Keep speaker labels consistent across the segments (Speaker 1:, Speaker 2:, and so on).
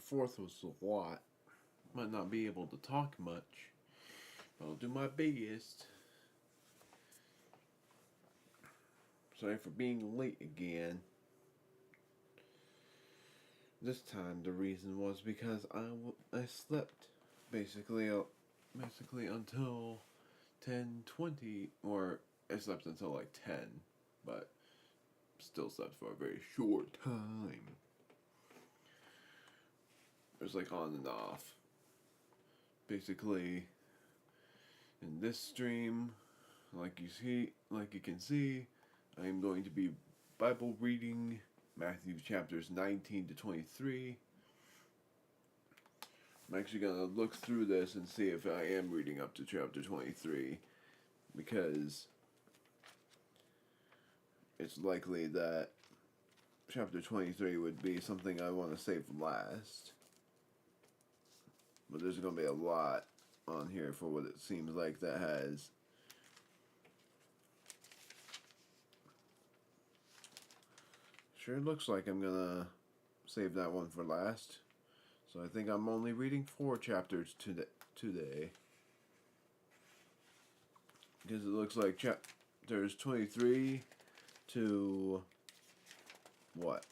Speaker 1: fourth was a lot. Might not be able to talk much, but I'll do my biggest. Sorry for being late again. This time the reason was because I slept basically until 10:20, or I slept until like 10, but still slept for a very short time. It was like on and off. Basically, in this stream, like you can see, I am going to be Bible reading Matthew chapters 19 to 23. I'm actually going to look through this and see if I am reading up to chapter 23, because it's likely that chapter 23 would be something I want to save last. But there's going to be a lot on here for what it seems like that has. Sure looks like I'm going to save that one for last. So I think I'm only reading 4 chapters today. Because it looks like chapters 23 to what?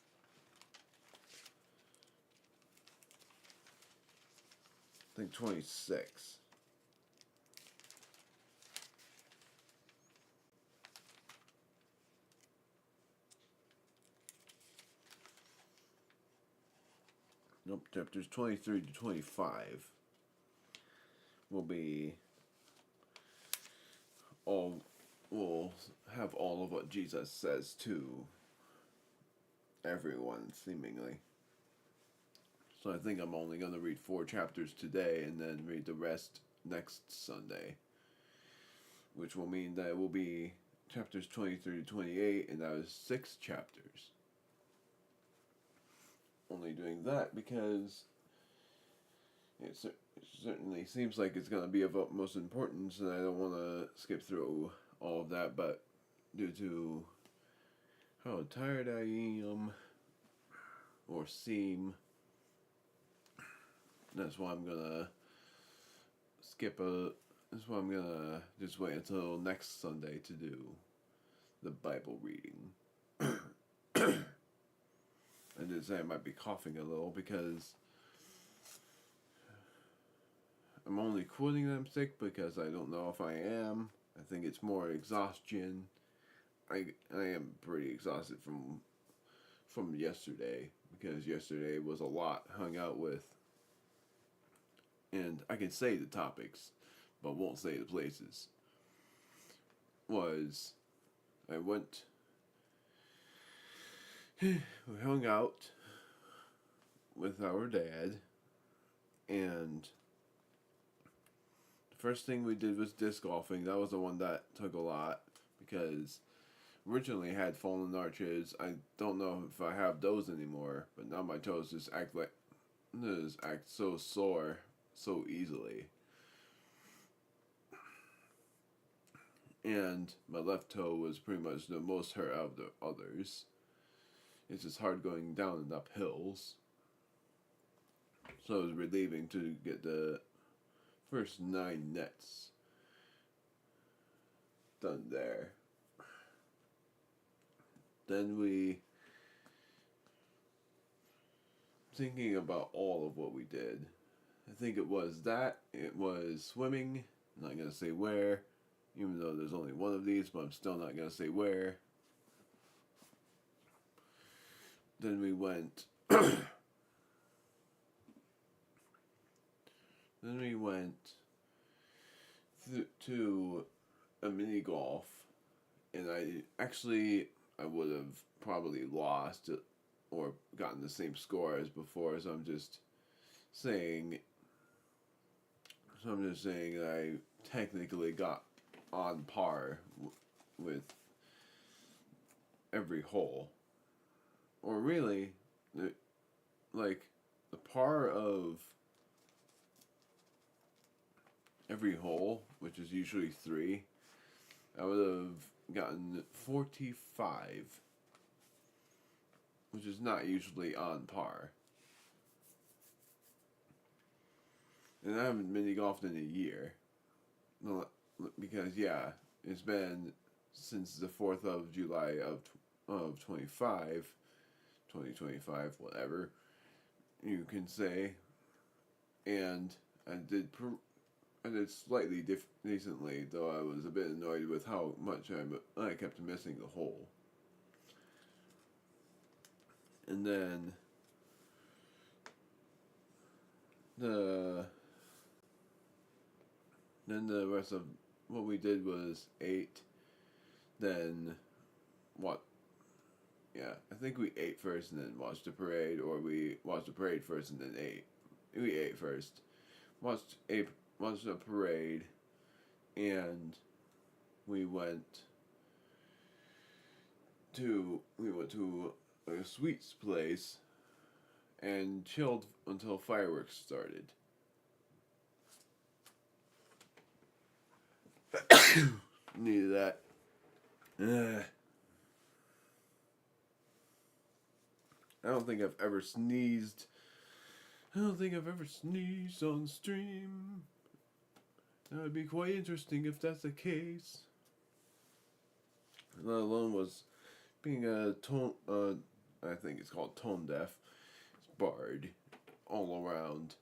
Speaker 1: I think 26. Nope, chapters 23 to 25 will be will have all of what Jesus says to everyone, seemingly. So I think I'm only going to read 4 chapters today and then read the rest next Sunday. Which will mean that it will be chapters 23 to 28, and that is 6 chapters. Only doing that because it certainly seems like it's going to be of utmost importance, and I don't want to skip through all of that, but due to how tired I am, or seem, that's why I'm gonna that's why I'm gonna just wait until next Sunday to do the Bible reading. I did say I might be coughing a little because I'm only quoting that I'm sick because I don't know if I am. I think it's more exhaustion. I am pretty exhausted from yesterday, because yesterday was a lot hung out with, and I can say the topics but won't say the places. We hung out with our dad, and the first thing we did was disc golfing. That was the one that took a lot, because originally I had fallen arches. I don't know if I have those anymore, but now my toes just act so sore so easily. And my left toe was pretty much the most hurt out of the others. It's just hard going down and up hills. So it was relieving to get the first 9 nets done there. Then thinking about all of what we did, I think it was swimming. I'm not going to say where, even though there's only one of these, but I'm still not going to say where. Then we went to a mini golf, and I would have probably lost or gotten the same score as before, so I'm just saying I technically got on par with every hole. Or really, the par of every hole, which is usually 3, I would have gotten 45, which is not usually on par. And I haven't mini golfed in a year. No, because, yeah, it's been since the 4th of July of 2025, whatever you can say. And I did slightly decently, though I was a bit annoyed with how much I kept missing the hole. And then the rest of what we did was 8. Then what? Yeah, I think we ate first and then watched the parade, or we watched the parade first and then ate. We ate first, watched the parade, and we went to a sweets place and chilled until fireworks started. Needed that. I don't think I've ever sneezed. I don't think I've ever sneezed on stream. That would be quite interesting if that's the case. Let alone was being a I think it's called tone deaf. It's barred all around.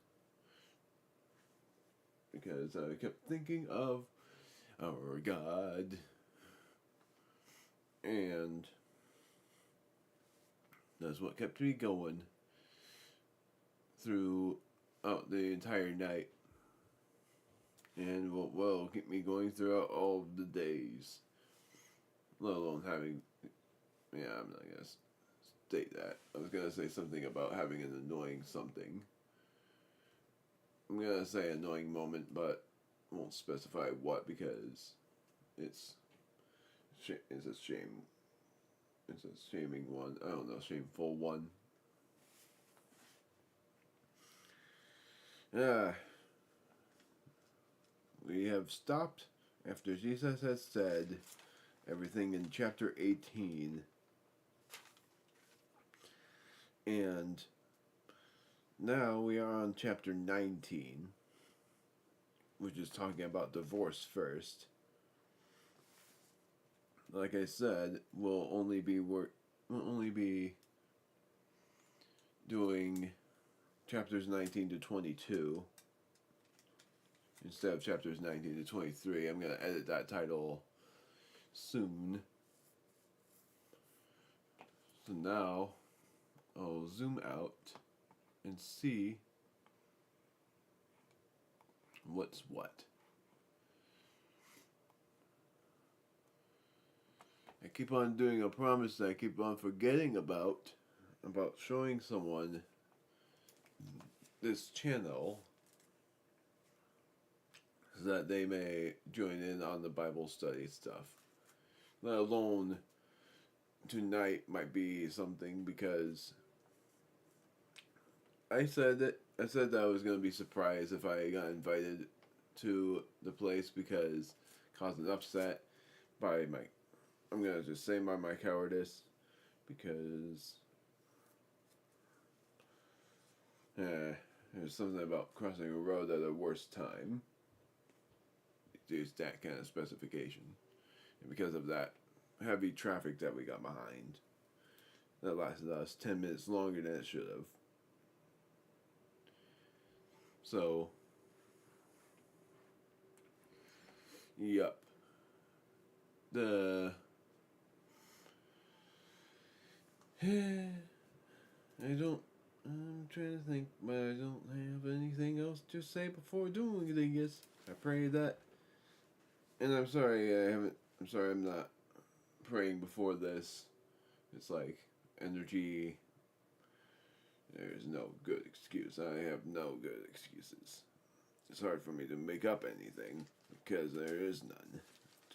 Speaker 1: Because I kept thinking of our God. And that's what kept me going throughout the entire night. And what will keep me going throughout all of the days. Let alone having... Yeah, I'm not going to state that. I was going to say something about having an annoying something. I'm going to say annoying moment, but won't specify what because it's a shame. It's a shaming one. I don't know, shameful one. We have stopped after Jesus has said everything in chapter 18. And now we are on chapter 19, which is talking about divorce first. Like I said, we'll only be doing chapters 19 to 22 instead of chapters 19 to 23. I'm going to edit that title soon. So now I'll zoom out and see what's what. I keep on doing a promise that I keep on forgetting about showing someone this channel so that they may join in on the Bible study stuff. Let alone tonight might be something because I said that I was going to be surprised if I got invited to the place because caused an upset by my... I'm going to just say by my cowardice because there's something about crossing a road at a worst time. There's that kind of specification. And because of that heavy traffic that we got behind, that lasted us 10 minutes longer than it should have. So, yup. I'm trying to think, but I don't have anything else to say before doing this. I pray that, and I'm sorry I'm not praying before this. It's like energy. There's no good excuse. I have no good excuses. It's hard for me to make up anything because there is none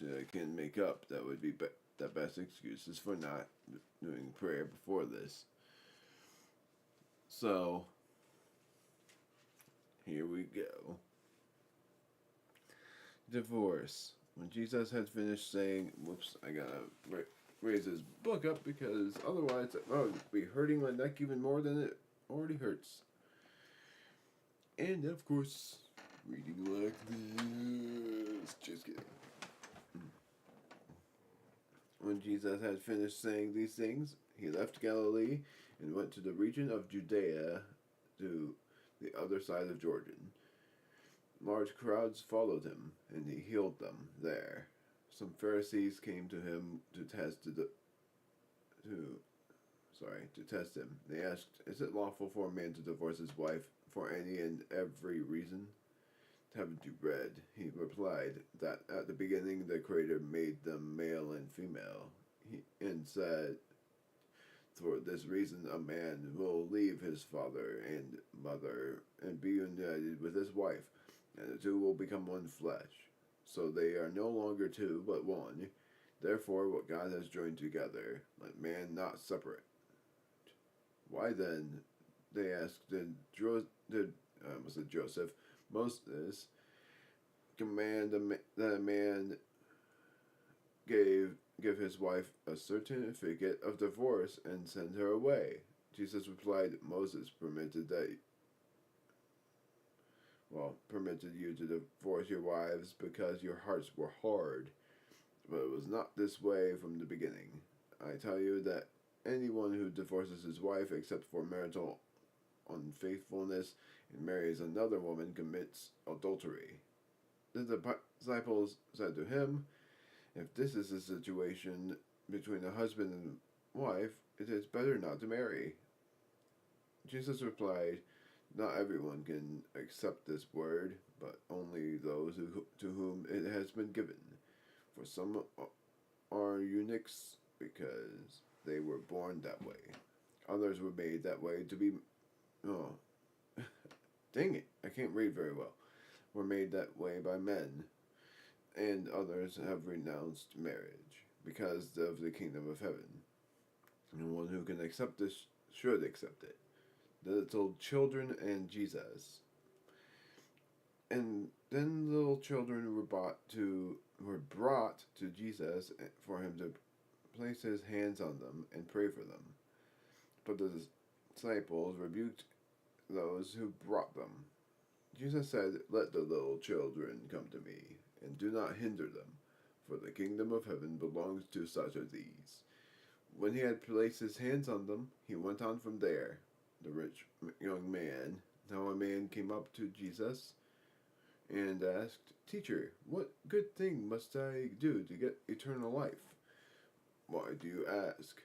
Speaker 1: that I can make up that would be the best excuses for not doing prayer before this. So, here we go. Divorce. When Jesus had finished saying, whoops, I gotta raise his book up because otherwise I would be hurting my neck even more than it already hurts. And of course, reading like this. Just kidding. When Jesus had finished saying these things, he left Galilee and went to the region of Judea, to the other side of Jordan. Large crowds followed him, and he healed them there. Some Pharisees came to him to test him. They asked, "Is it lawful for a man to divorce his wife for any and every reason?" "Haven't you read," he replied, "that at the beginning the Creator made them male and female, and said, 'For this reason a man will leave his father and mother and be united with his wife, and the two will become one flesh. So they are no longer two, but one. Therefore what God has joined together, let man not separate.'" "Why then," they asked, did Joseph, Moses, command that a man give his wife a certificate of divorce and send her away?" Jesus replied, "Moses permitted you to divorce your wives because your hearts were hard, but it was not this way from the beginning. I tell you that anyone who divorces his wife except for marital unfaithfulness and marries another woman commits adultery." The disciples said to him, "If this is the situation between a husband and wife, it is better not to marry." Jesus replied, "Not everyone can accept this word, but only those to whom it has been given. For some are eunuchs because they were born that way. Others were made that way to be... Oh, dang it, I can't read very well. Were made that way by men. And others have renounced marriage because of the kingdom of heaven. And one who can accept this should accept it." The little children and Jesus. And then the little children were brought to Jesus for him to place his hands on them and pray for them. But the disciples rebuked those who brought them. Jesus said, "Let the little children come to me, and do not hinder them, for the kingdom of heaven belongs to such as these." When he had placed his hands on them, he went on from there. The rich young man. Now a man came up to Jesus and asked, "Teacher, what good thing must I do to get eternal life?" "Why do you ask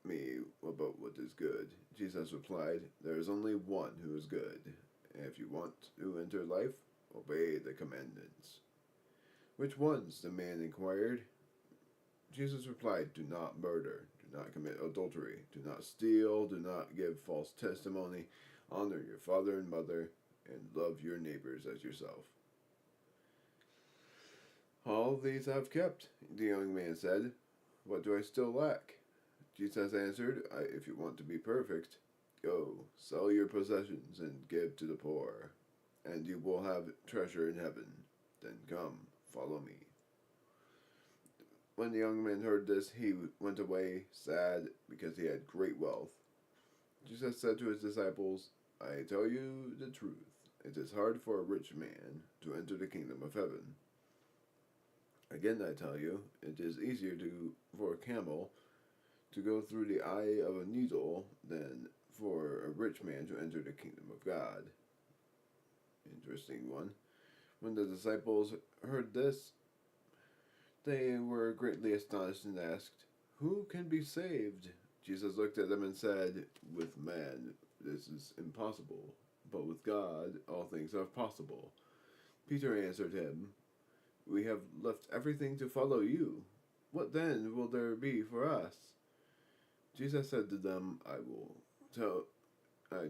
Speaker 1: me about what is good?" Jesus replied, "There is only one who is good. If you want to enter life, obey the commandments." "Which ones?" the man inquired. Jesus replied, "Do not murder, do not commit adultery, do not steal, do not give false testimony, honor your father and mother, and love your neighbors as yourself." "All these I've kept," the young man said. "What do I still lack?" Jesus answered, "If you want to be perfect, go, sell your possessions and give to the poor, and you will have treasure in heaven. Then come, follow me." When the young man heard this, he went away sad because he had great wealth. Jesus said to his disciples, "I tell you the truth, it is hard for a rich man to enter the kingdom of heaven. Again I tell you, it is easier for a camel to go through the eye of a needle than for a rich man to enter the kingdom of God." Interesting one. When the disciples heard this, they were greatly astonished and asked, "Who can be saved?" Jesus looked at them and said, "With man this is impossible, but with God all things are possible." Peter answered him, "We have left everything to follow you. What then will there be for us?" Jesus said to them, I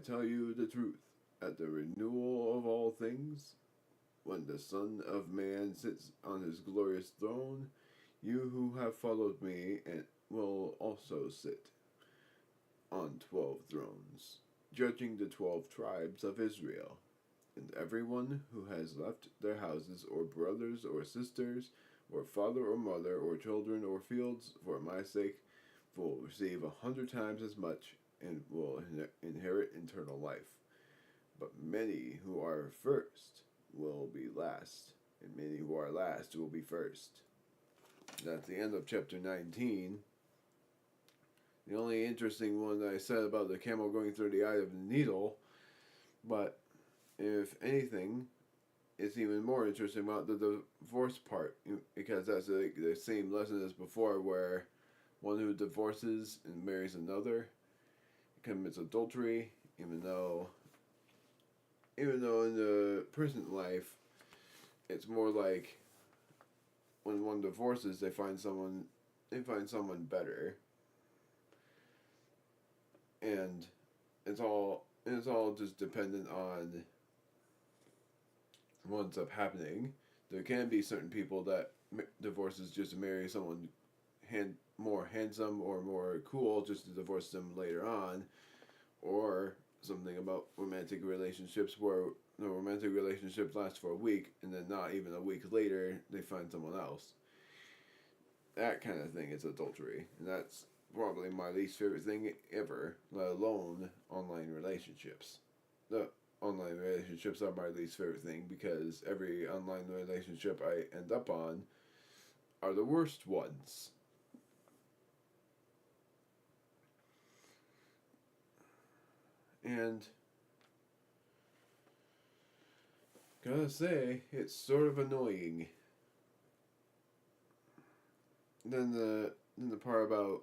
Speaker 1: tell you the truth. At the renewal of all things, when the Son of Man sits on his glorious throne, you who have followed me will also sit on 12 thrones, judging the 12 tribes of Israel. And everyone who has left their houses or brothers or sisters or father or mother or children or fields for my sake will receive 100 times as much and will inherit eternal life. But many who are first will be last, and many who are last will be first. That's the end of chapter 19. The only interesting one that I said about the camel going through the eye of the needle, but if anything, it's even more interesting about the divorce part, because that's like the same lesson as before, where one who divorces and marries another commits adultery, even though in the present life, it's more like when one divorces, they find someone better, and it's all just dependent on what ends up happening. There can be certain people that divorces just to marry someone more handsome or more cool, just to divorce them later on, or something about romantic relationships where the romantic relationship lasts for a week and then not even a week later they find someone else. That kind of thing is adultery, and that's probably my least favorite thing ever, let alone online relationships. The online relationships are my least favorite thing because every online relationship I end up on are the worst ones. And gotta say, it's sort of annoying. Then the part about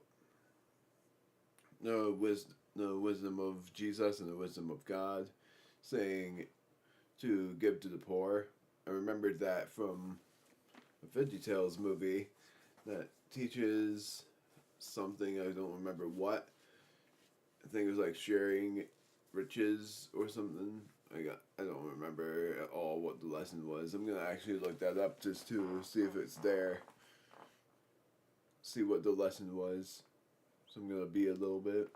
Speaker 1: the wisdom of Jesus and the wisdom of God, saying to give to the poor. I remembered that from a VeggieTales movie that teaches something, I don't remember what. I think it was like sharing riches or something. I don't remember at all what the lesson was. I'm gonna actually look that up just to see if it's there. See what the lesson was. So I'm gonna be a little bit.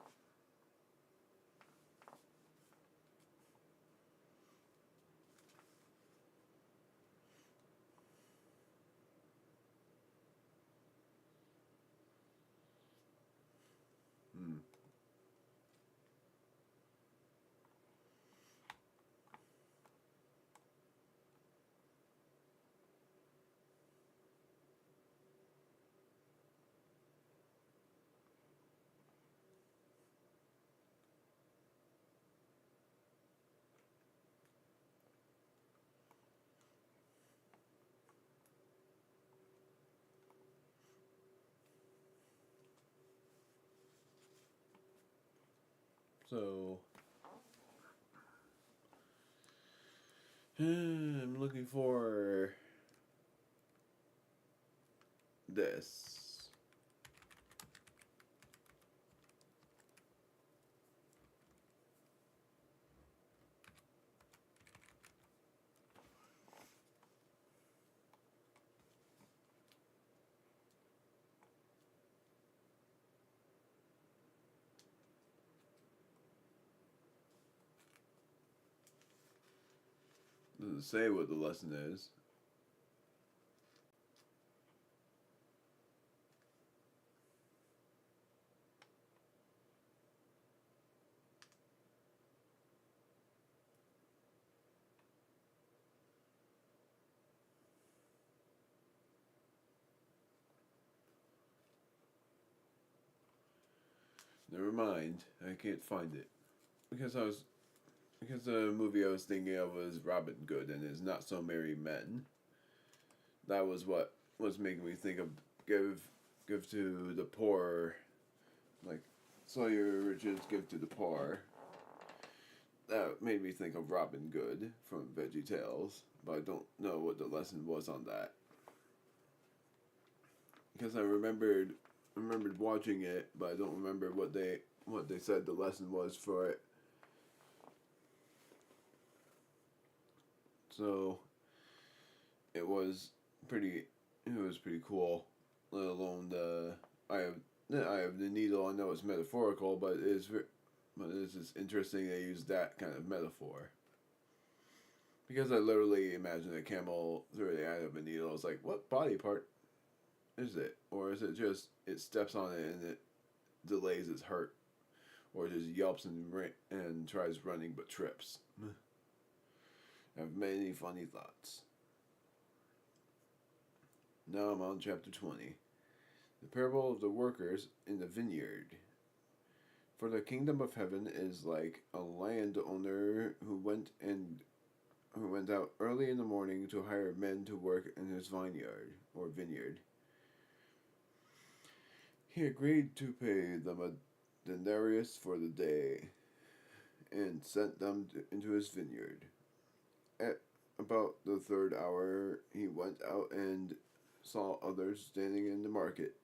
Speaker 1: Hmm. So I'm looking for this. Doesn't say what the lesson is. Never mind. I can't find it because the movie I was thinking of was Robin Hood and his Not So Merry Men. That was what was making me think of give to the poor, like sell your riches, give to the poor. That made me think of Robin Hood from VeggieTales, but I don't know what the lesson was on that because I remembered watching it, but I don't remember what they said the lesson was for it. So it was pretty cool. Let alone the I have the needle. I know it's metaphorical, but it's just interesting they use that kind of metaphor. Because I literally imagine a camel through the eye of a needle. It's like, what body part is it? Or is it just it steps on it and it delays its hurt? Or it just yelps and tries running but trips? have many funny thoughts. Now I'm on chapter 20. The parable of the workers in the vineyard. For the kingdom of heaven is like a landowner who went out early in the morning to hire men to work in his vineyard or vineyard. He agreed to pay them a denarius for the day and sent them into his vineyard. At about the third hour, he went out and saw others standing in the market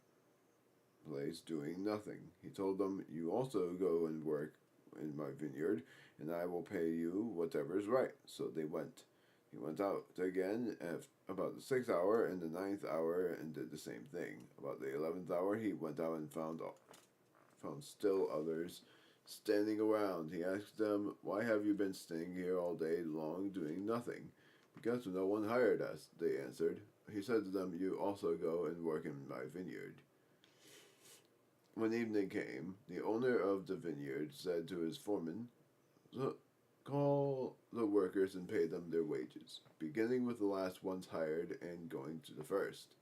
Speaker 1: place doing nothing. He told them, "You also go and work in my vineyard, and I will pay you whatever is right." So they went. He went out again at about the 6th hour and the 9th hour and did the same thing. About the 11th hour, he went out and found still others standing around. He asked them, "Why have you been staying here all day long doing nothing?" "Because no one hired us," they answered. He said to them, "You also go and work in my vineyard." When evening came, the owner of the vineyard said to his foreman, "Call the workers and pay them their wages, beginning with the last ones hired and going to the first."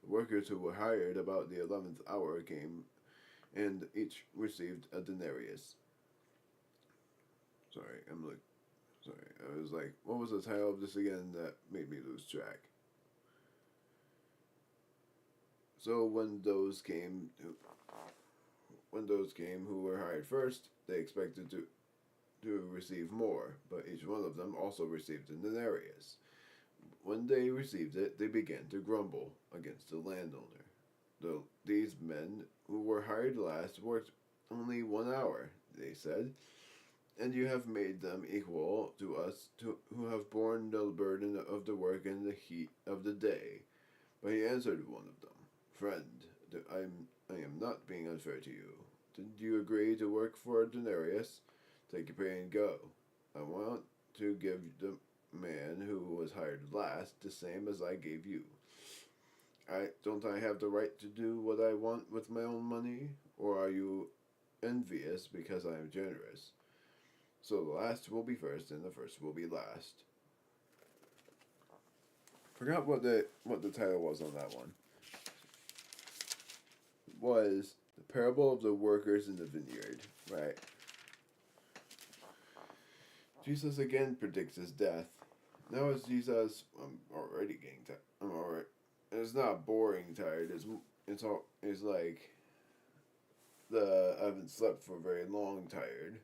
Speaker 1: The workers who were hired about the 11th hour came, and each received a denarius. I was like, what was the title of this again? That made me lose track. So when those came who were hired first, they expected to receive more, but each one of them also received a denarius. When they received it, they began to grumble against the landowner. These men who were hired last worked only 1 hour, they said, and you have made them equal to us who have borne the burden of the work and the heat of the day. But he answered one of them, "Friend, I am not being unfair to you. Didn't you agree to work for a denarius? Take your pay and go. I want to give the man who was hired last the same as I gave you. Don't I have the right to do what I want with my own money? Or are you envious because I am generous? So the last will be first, and the first will be last." Forgot what the title was on that one. It was the parable of the workers in the vineyard, right? Jesus again predicts his death. Now as Jesus, I'm already getting tired. It's not boring tired. It's like I haven't slept for very long tired.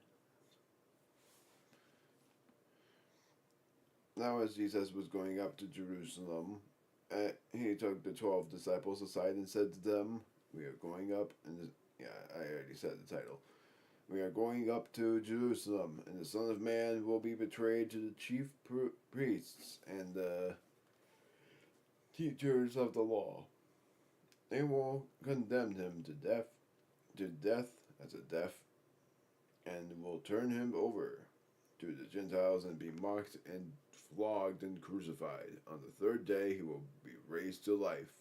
Speaker 1: Now as Jesus was going up to Jerusalem, he took the 12 disciples aside and said to them, "We are going up," I already said the title. "We are going up to Jerusalem, and the Son of Man will be betrayed to the chief priests and the teachers of the law. They will condemn him to death, and will turn him over to the Gentiles and be mocked and flogged and crucified. On the third day he will be raised to life."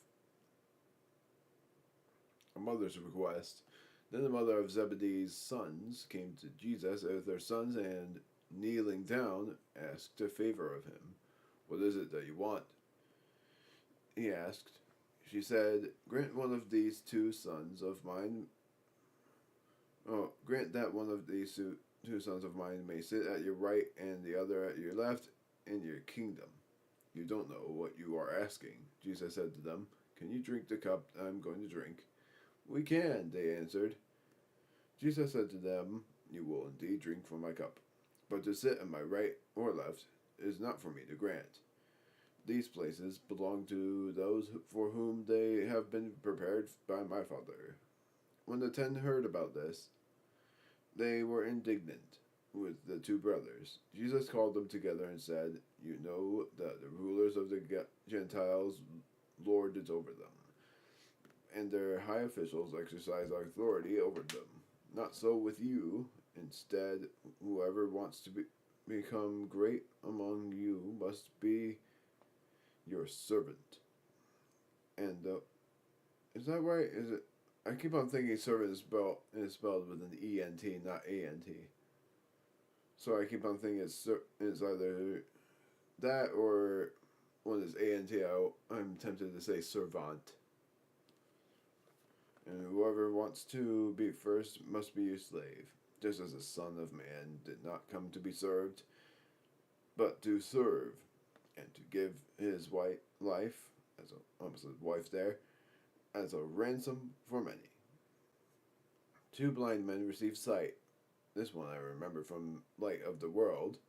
Speaker 1: A mother's request. Then the mother of Zebedee's sons came to Jesus with their sons and, kneeling down, asked a favor of him. "What is it that you want?" he asked. She said, grant that one of these two sons of mine may sit at your right and the other at your left in your kingdom. You don't know what you are asking." Jesus said to them, "Can you drink the cup I am going to drink?" "We can," they answered. Jesus said to them, "You will indeed drink from my cup, but to sit at my right or left is not for me to grant. These places belong to those for whom they have been prepared by my Father." When the 10 heard about this, they were indignant with the two brothers. Jesus called them together and said, "You know that the rulers of the Gentiles lord it over them, and their high officials exercise authority over them. Not so with you. Instead, whoever wants to become great among you must be your servant." And is that right? Is it? I keep on thinking servant is spelled with an ENT, not ANT. So I keep on thinking it's either That or one is ANT. I'm tempted to say servant. And whoever wants to be first must be your slave, just as the Son of Man did not come to be served, but to serve, and to give his life, as a almost his wife there, as a ransom for many. Two blind men received sight. This one I remember from Light of the World.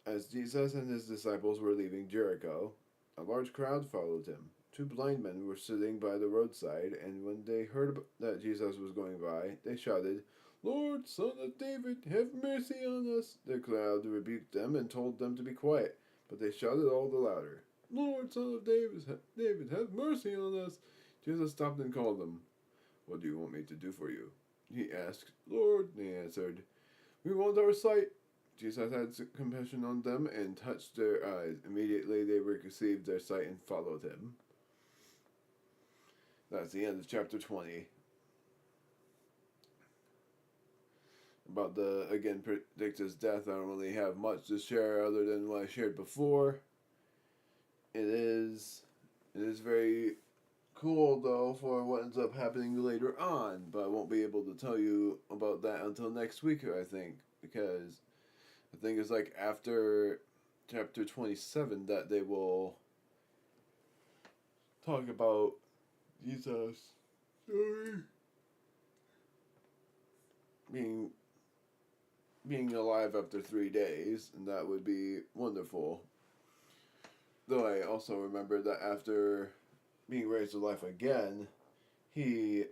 Speaker 1: As Jesus and his disciples were leaving Jericho, a large crowd followed him. Two blind men were sitting by the roadside, and when they heard that Jesus was going by, they shouted, "Lord, Son of David, have mercy on us!" The crowd rebuked them and told them to be quiet, but they shouted all the louder, "Lord, Son of David, have mercy on us!" Jesus stopped and called them. "What do you want me to do for you?" he asked. "Lord," they answered, "we want our sight." Jesus had compassion on them and touched their eyes. Immediately they received their sight and followed him. That's the end of chapter 20. About predict his death, I don't really have much to share other than what I shared before. It is very cool, though, for what ends up happening later on, but I won't be able to tell you about that until next week, I think, because I think it's like after chapter 27 that they will talk about Jesus being alive after 3 days, and that would be wonderful. Though I also remember that after being raised to life again, he,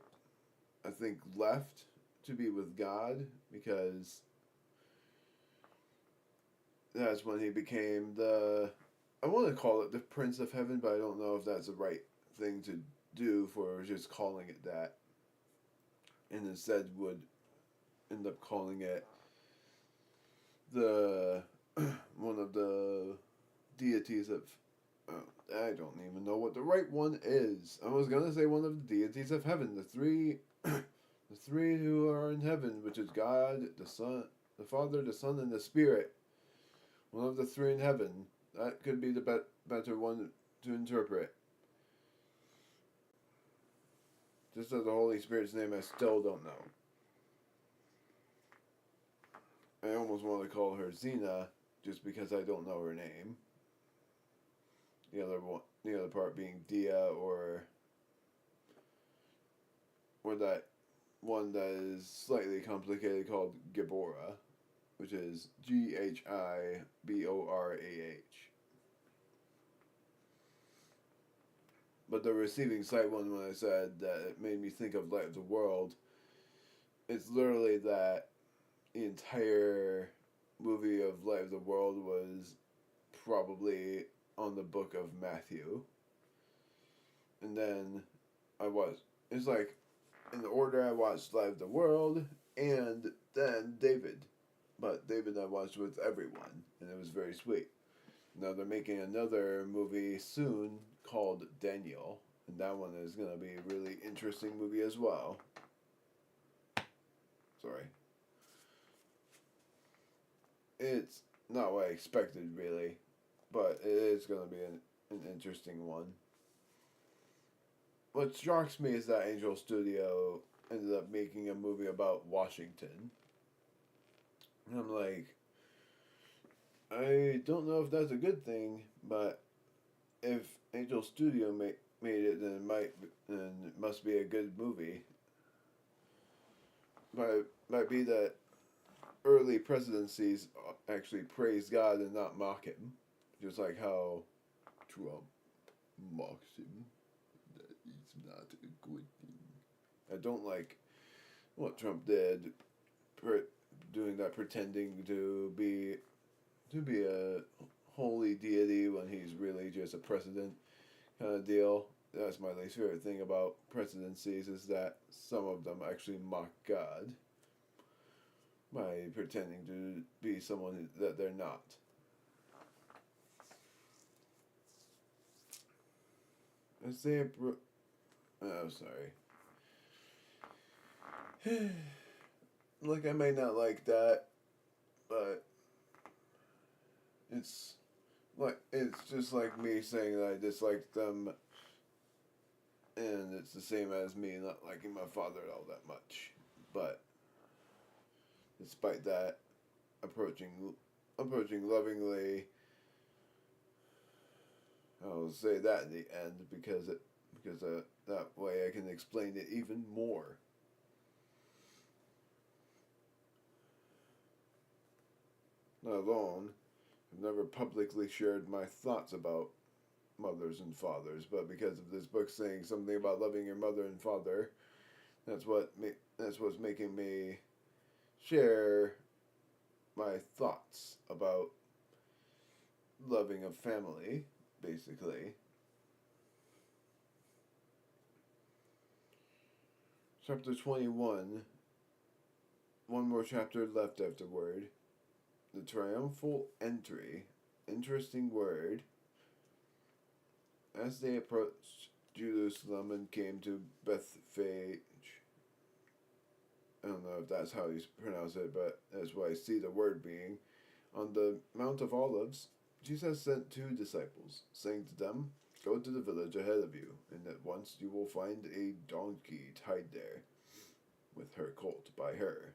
Speaker 1: I think, left to be with God, because that's when he became I want to call it the Prince of Heaven, but I don't know if that's the right thing to do for just calling it that. And instead would end up calling it the one of the deities of I don't even know what the right one is. I was gonna say one of the deities of heaven, the three who are in heaven, which is God, the Son, the Father, the Son, and the Spirit. One of the three in heaven. That could be the better one to interpret. Just as the Holy Spirit's name, I still don't know. I almost want to call her Xena, just because I don't know her name. The other part being Dia, or that one that is slightly complicated called Gibora, which is Ghiborah. But the receiving sight one, when I said that it made me think of Light of the World, it's literally that the entire movie of Light of the World was probably on the book of Matthew. And then it's like, in the order I watched Light of the World, and then David. But David I watched with everyone, and it was very sweet. Now they're making another movie soon called Daniel, and that one is going to be a really interesting movie as well. Sorry. It's not what I expected, really, but it is going to be an interesting one. What shocks me is that Angel Studio ended up making a movie about Washington. And I'm like, I don't know if that's a good thing, but if Angel Studio made it, then it must be a good movie. Might be that early presidencies actually praise God and not mock him, just like how Trump mocks him. That is not a good thing. I don't like what Trump did, doing that, pretending to be a holy deity when he's really just a president kind of deal. That's my least favorite thing about presidencies, is that some of them actually mock God by pretending to be someone that they're not. Sorry. Like, I may not like that, but it's like it's just like me saying that I dislike them, and it's the same as me not liking my father all that much. But despite that, approaching lovingly. I'll say that in the end because that way I can explain it even more. Not alone, I've never publicly shared my thoughts about mothers and fathers, but because of this book saying something about loving your mother and father, that's what's making me share my thoughts about loving a family, basically. Chapter 21, one more chapter left afterward. The triumphal entry, interesting word. As they approached Jerusalem and came to Bethphage, I don't know if that's how you pronounce it, but that's what I see the word being. On the Mount of Olives, Jesus sent 2 disciples, saying to them, "Go to the village ahead of you, and at once you will find a donkey tied there, with her colt by her.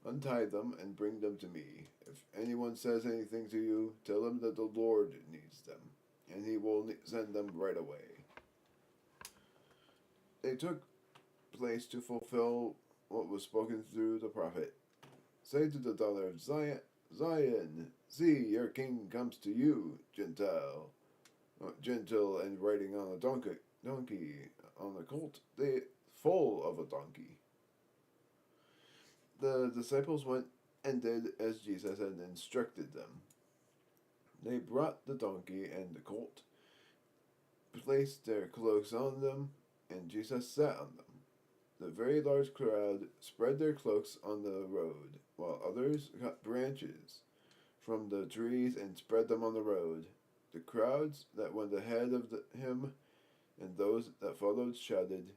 Speaker 1: Untie them and bring them to me. If anyone says anything to you, tell him that the Lord needs them, and he will send them right away." They took place to fulfill what was spoken through the prophet. "Say to the daughter of Zion, see, your king comes to you, gentle and riding on a donkey on a colt, full of a donkey." The disciples went and did as Jesus had instructed them. They brought the donkey and the colt, placed their cloaks on them, and Jesus sat on them. The very large crowd spread their cloaks on the road, while others cut branches from the trees and spread them on the road. The crowds that went ahead of him and those that followed shouted,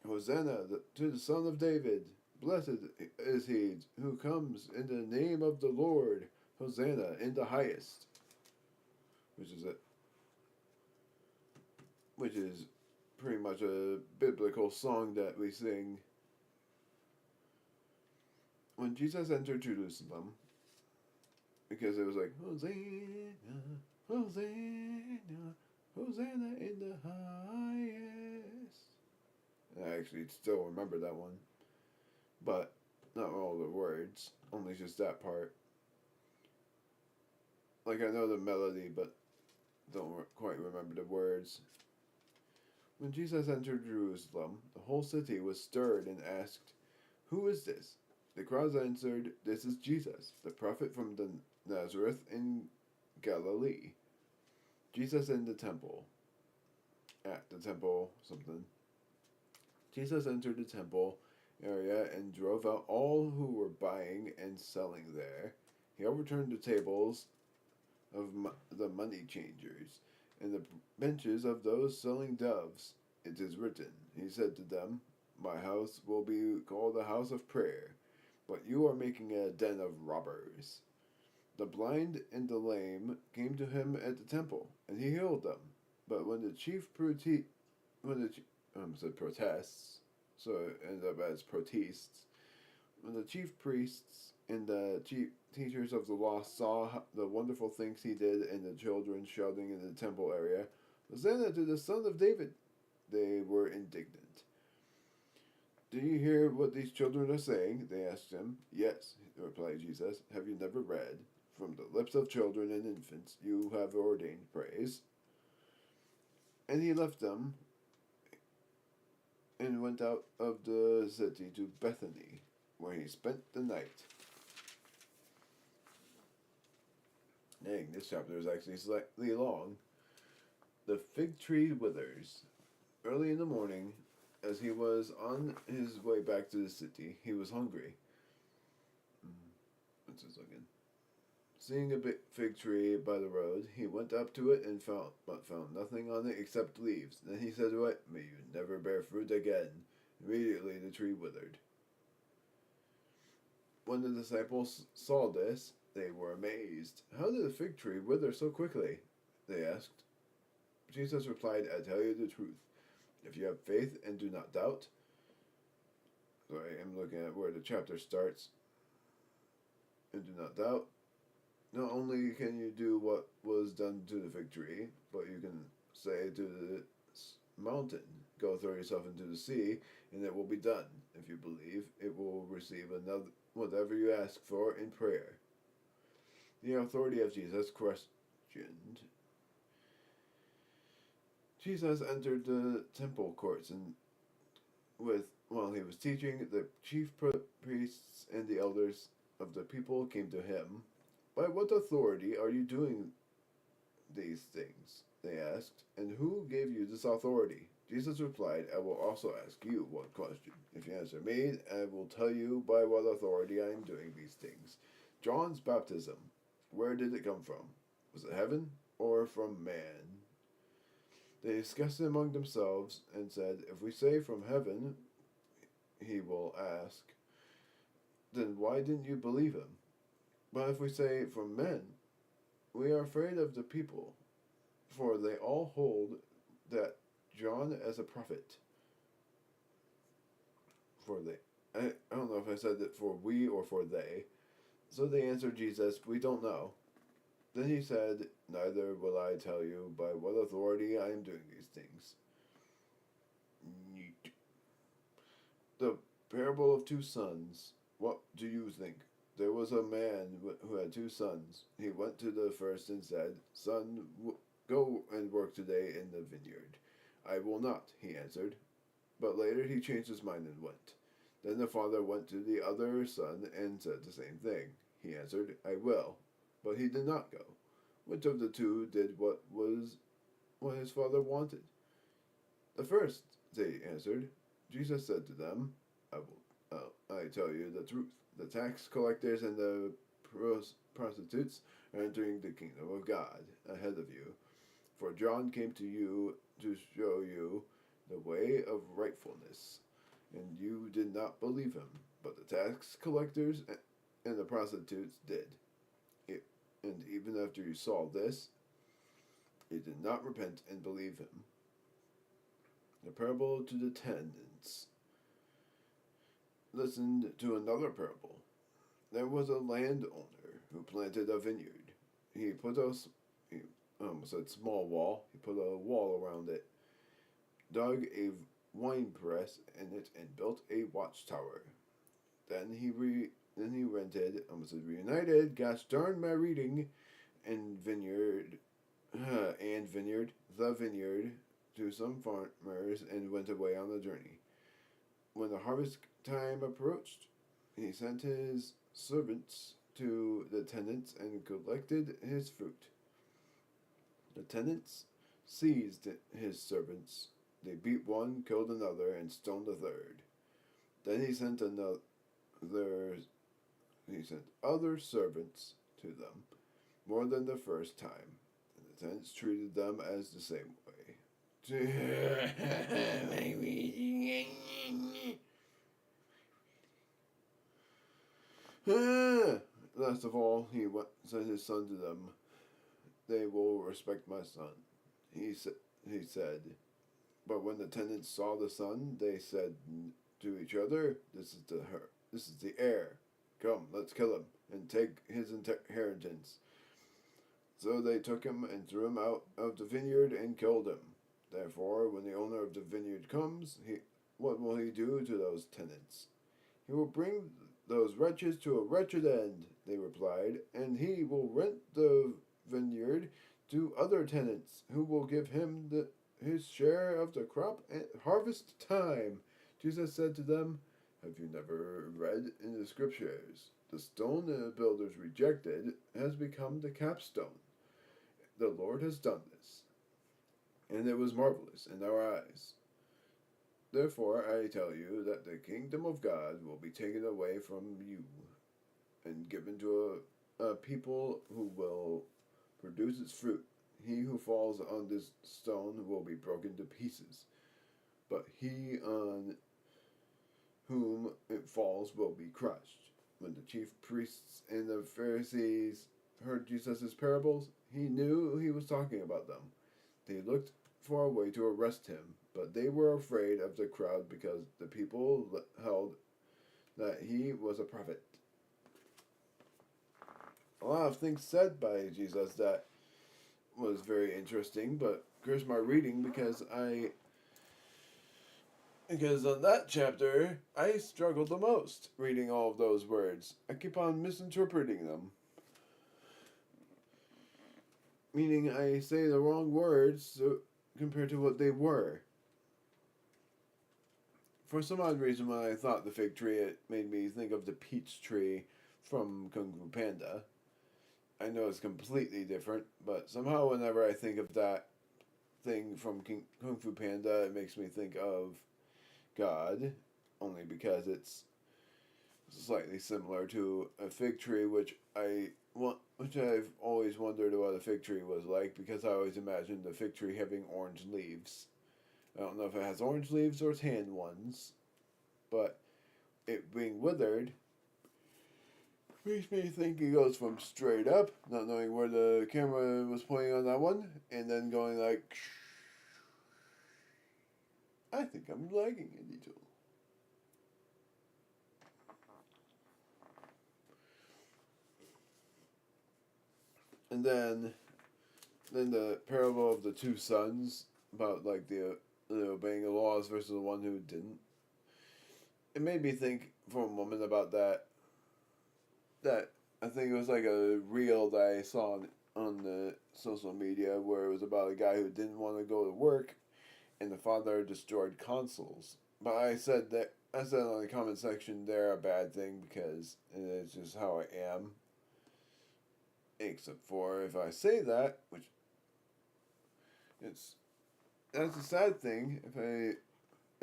Speaker 1: "Hosanna to the Son of David! Blessed is he who comes in the name of the Lord! Hosanna in the highest!" Which is pretty much a biblical song that we sing. When Jesus entered Jerusalem, because it was like, "Hosanna, Hosanna, Hosanna in the highest." And I actually still remember that one, but not all the words, only just that part. Like, I know the melody, but don't quite remember the words. When Jesus entered Jerusalem, the whole city was stirred and asked, "Who is this?" The crowds answered, "This is Jesus, the prophet from Nazareth in Galilee." Jesus in the temple. At the temple, something. Jesus entered the temple area and drove out all who were buying and selling there. He overturned the tables of the money changers and the benches of those selling doves. "It is written," he said to them, "My house will be called a house of prayer, but you are making it a den of robbers." The blind and the lame came to him at the temple, and he healed them. But when the protests, so it ended up as protests. When the chief priests and the chief teachers of the law saw the wonderful things he did and the children shouting in the temple area, "Hosanna to the Son of David," they were indignant. "Do you hear what these children are saying?" they asked him. "Yes," replied Jesus. "Have you never read, 'From the lips of children and infants you have ordained praise'?" And he left them and went out of the city to Bethany, where he spent the night. Dang, this chapter is actually slightly long. The fig tree withers. Early in the morning, as he was on his way back to the city, he was hungry. What's this again? Seeing a big fig tree by the road, he went up to it and found nothing on it except leaves. Then he said to it, "May you never bear fruit again." Immediately the tree withered. When the disciples saw this, They were amazed. "How did the fig tree wither so quickly?" they asked. Jesus replied, "I tell you the truth. If you have faith and do not doubt." Sorry, I'm looking at where the chapter starts. "And do not doubt. Not only can you do what was done to the fig tree, but you can say to the mountain, 'Go throw yourself into the sea,' and it will be done. If you believe, it will receive whatever you ask for in prayer." The authority of Jesus questioned. Jesus entered the temple courts, and while he was teaching, the chief priests and the elders of the people came to him. "By what authority are you doing these things?" they asked. "And who gave you this authority?" Jesus replied, "I will also ask you one question. If you answer me, I will tell you by what authority I am doing these things. John's baptism, where did it come from? Was it heaven or from man?" They discussed it among themselves and said, "If we say from heaven," he will ask, "then why didn't you believe him? But if we say from men, we are afraid of the people, for they all hold that John as a prophet." I don't know if I said it for we or for they. So they answered Jesus, "We don't know." Then he said, "Neither will I tell you by what authority I am doing these things." Neat. The parable of two sons. What do you think? There was a man who had two sons. He went to the first and said, "Son, go and work today in the vineyard." "I will not," he answered. But later he changed his mind and went. Then the father went to the other son and said the same thing. He answered, "I will." But he did not go. Which of the two did what his father wanted? "The first," they answered. Jesus said to them, I tell you the truth. The tax collectors and the prostitutes are entering the kingdom of God ahead of you. For John came to you to show you the way of rightfulness, and you did not believe him. But the tax collectors and the prostitutes did. And even after you saw this, you did not repent and believe him." The parable to the tenants. Listen to another parable. There was a landowner who planted a vineyard. He almost said small wall. He put a wall around it, dug a wine press in it, and built a watchtower. Then he rented, reunited, gosh darn my reading, the vineyard to some farmers and went away on a journey. When the harvest time approached, he sent his servants to the tenants and collected his fruit. The tenants seized his servants. They beat one, killed another, and stoned a third. Then he sent other servants to them, more than the first time, and the tenants treated them as the same way. Last of all, he sent his son to them. "They will respect my son," he said. But when the tenants saw the son, they said to each other, This is the heir. Come, let's kill him and take his inheritance." So they took him and threw him out of the vineyard and killed him. Therefore, when the owner of the vineyard comes, what will he do to those tenants? "He will bring those wretches to a wretched end," they replied, "and he will rent the vineyard to other tenants, who will give him his share of the crop at harvest time." Jesus said to them, "Have you never read in the scriptures, the stone the builders rejected has become the capstone? The Lord has done this, and it was marvelous in our eyes. Therefore I tell you that the kingdom of God will be taken away from you and given to a people who will produce its fruit. He who falls on this stone will be broken to pieces, but he on whom it falls will be crushed." When the chief priests and the Pharisees heard Jesus' parables, he knew he was talking about them. They looked for a way to arrest him, but they were afraid of the crowd because the people held that he was a prophet. A lot of things said by Jesus that was very interesting, but here's my reading because on that chapter I struggled the most reading all of those words. I keep on misinterpreting them. Meaning I say the wrong words compared to what they were. For some odd reason, when I thought the fig tree, it made me think of the peach tree from Kung Fu Panda. I know it's completely different, but somehow whenever I think of that thing from Kung Fu Panda, it makes me think of God, only because it's slightly similar to a fig tree, which I've always wondered what a fig tree was like, because I always imagined the fig tree having orange leaves. I don't know if it has orange leaves or tan ones, but it being withered makes me think it goes from straight up, not knowing where the camera was pointing on that one, and then going like, I think I'm lagging a little. And then the parable of the two sons, about like the obeying the laws versus the one who didn't. It made me think for a moment about that I think it was like a reel that I saw on the social media where it was about a guy who didn't want to go to work and the father destroyed consoles. But I said on the comment section they're a bad thing because it's just how I am. Except for if I say that, which that's a sad thing. If I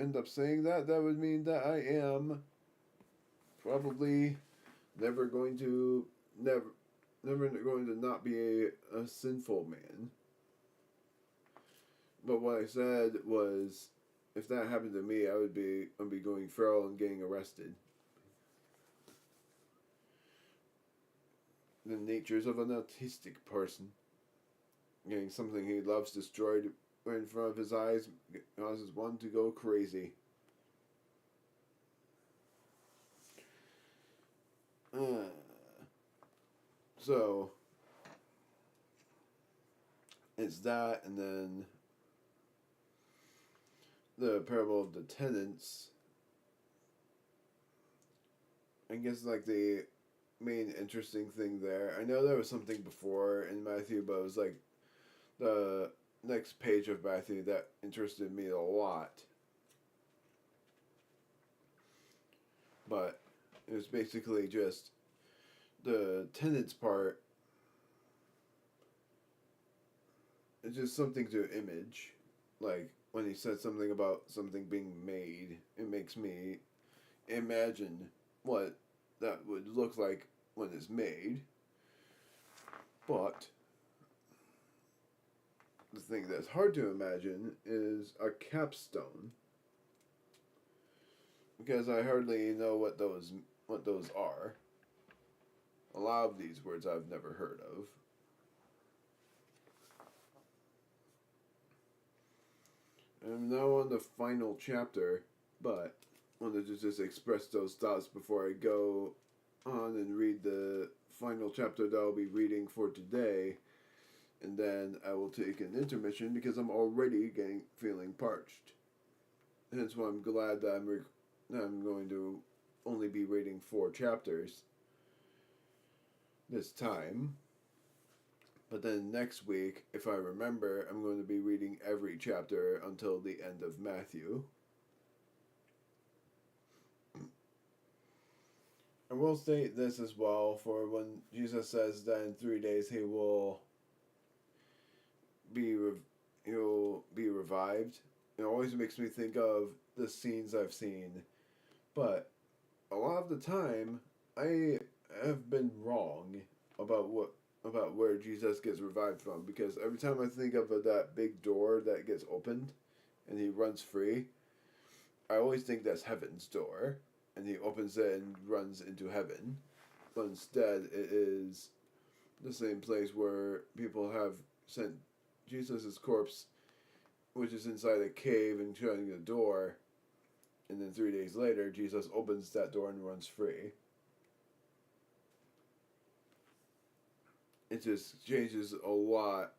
Speaker 1: end up saying that, that would mean that I am probably never going to not be a sinful man. But what I said was, if that happened to me, I'd be going feral and getting arrested. The natures of an autistic person. Getting something he loves destroyed right in front of his eyes causes one to go crazy. So, it's that, and then the parable of the tenants. I guess like the main interesting thing there. I know there was something before in Matthew, but it was like the next page of Matthew that interested me a lot. But it was basically just the tenants part. It's just something to image. Like when he said something about something being made, it makes me imagine what that would look like when it's made. But the thing that's hard to imagine is a capstone, because I hardly know what those are. A lot of these words I've never heard of. I'm now on the final chapter, but wanted to just express those thoughts before I go on and read the final chapter that I'll be reading for today, and then I will take an intermission because I'm already feeling parched. Hence why I'm glad that I'm going to only be reading 4 chapters this time. But then next week, if I remember, I'm going to be reading every chapter until the end of Matthew. I will state this as well, for when Jesus says that in 3 days he'll be revived, it always makes me think of the scenes I've seen. But a lot of the time, I have been wrong about where Jesus gets revived from, because every time I think of that big door that gets opened and he runs free, I always think that's heaven's door, and he opens it and runs into heaven. but instead it is the same place where people have sent Jesus' corpse, which is inside a cave, and shutting the door, and then 3 days later, Jesus opens that door and runs free. It just changes a lot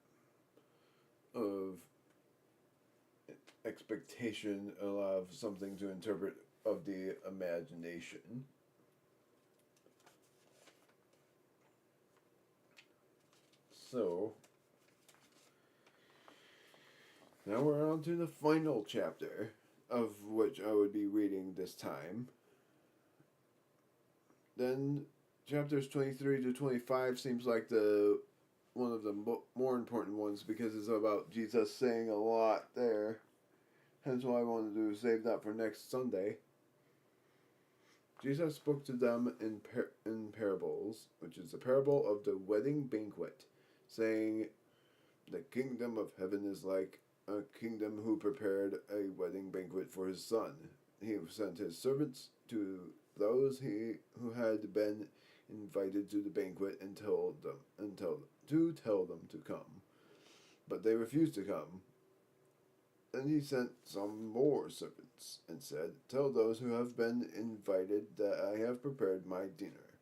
Speaker 1: of expectation, a lot of something to interpret of the imagination. So, now we're on to the final chapter, of which I would be reading this time. Then, chapters 23 to 25 seems like one of the more important ones, because it's about Jesus saying a lot there. Hence why I wanted to save that for next Sunday. Jesus spoke to them in parables, which is the parable of the wedding banquet, saying, "The kingdom of heaven is like a kingdom who prepared a wedding banquet for his son. He sent his servants to those who had been invited to the banquet and tell them to come. But they refused to come. Then he sent some more servants and said, 'Tell those who have been invited that I have prepared my dinner.'"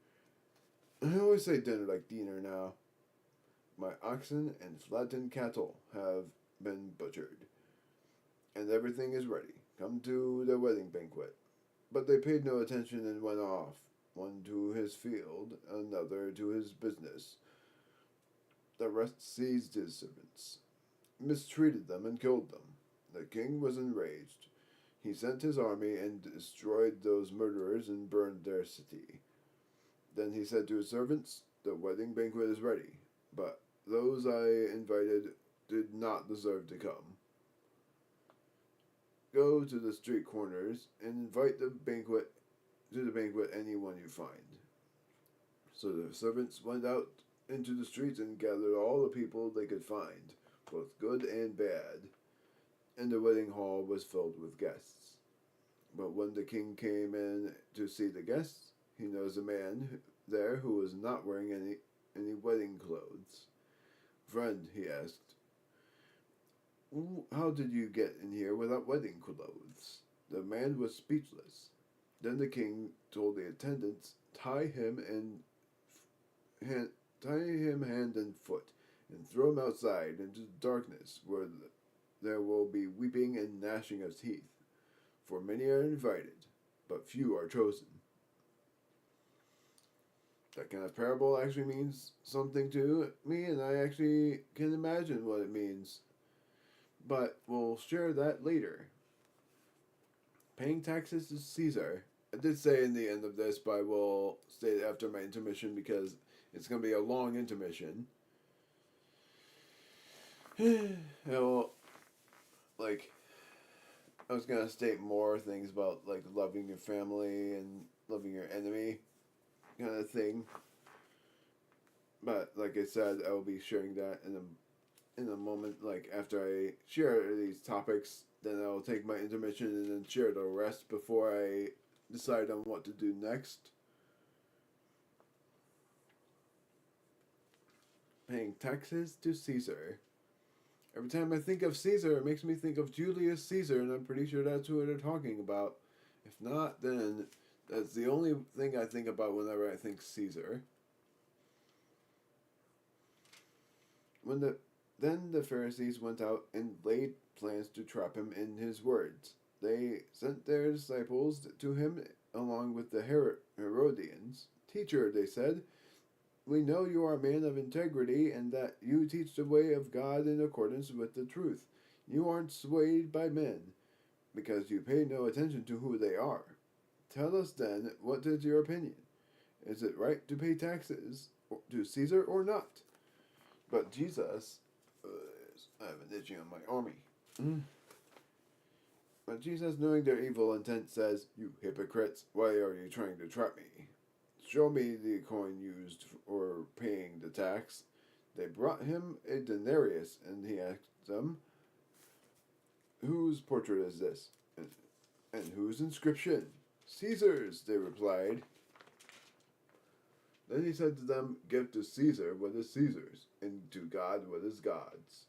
Speaker 1: I always say dinner like dinner now. "My oxen and flattened cattle have been butchered, and everything is ready. Come to the wedding banquet." But they paid no attention and went off, one to his field, another to his business. The rest seized his servants, mistreated them, and killed them. The king was enraged. He sent his army and destroyed those murderers and burned their city. Then he said to his servants, "The wedding banquet is ready, but those I invited did not deserve to come. Go to the street corners and invite to the banquet anyone you find." So the servants went out into the streets and gathered all the people they could find, both good and bad, and the wedding hall was filled with guests. But when the king came in to see the guests, he noticed a man there who was not wearing any wedding clothes. "Friend," he asked, "how did you get in here without wedding clothes?" The man was speechless. Then the king told the attendants, tie him hand and foot, and throw him outside into the darkness, where there will be weeping and gnashing of teeth. For many are invited, but few are chosen. That kind of parable actually means something to me, and I actually can imagine what it means. But we'll share that later. Paying taxes to Caesar. I did say in the end of this, but I will state it after my intermission because it's going to be a long intermission. I was going to state more things about, loving your family and loving your enemy kind of thing. But, like I said, I will be sharing that in a moment, after I share these topics. Then I'll take my intermission and then share the rest before I decide on what to do next. Paying taxes to Caesar. Every time I think of Caesar, it makes me think of Julius Caesar, and I'm pretty sure that's who they're talking about. If not, then that's the only thing I think about whenever I think Caesar. Then the Pharisees went out and laid plans to trap him in his words. They sent their disciples to him along with the Herodians. "Teacher," they said, "we know you are a man of integrity and that you teach the way of God in accordance with the truth. You aren't swayed by men, because you pay no attention to who they are. Tell us then, what is your opinion? Is it right to pay taxes to Caesar or not?" But Jesus, I have an itching on my army. But Jesus, knowing their evil intent, says, "You hypocrites, why are you trying to trap me? Show me the coin used for paying the tax." They brought him a denarius, and he asked them, "Whose portrait is this? And whose inscription?" "Caesar's," they replied. Then he said to them, "Give to Caesar what is Caesar's, and to God what is God's."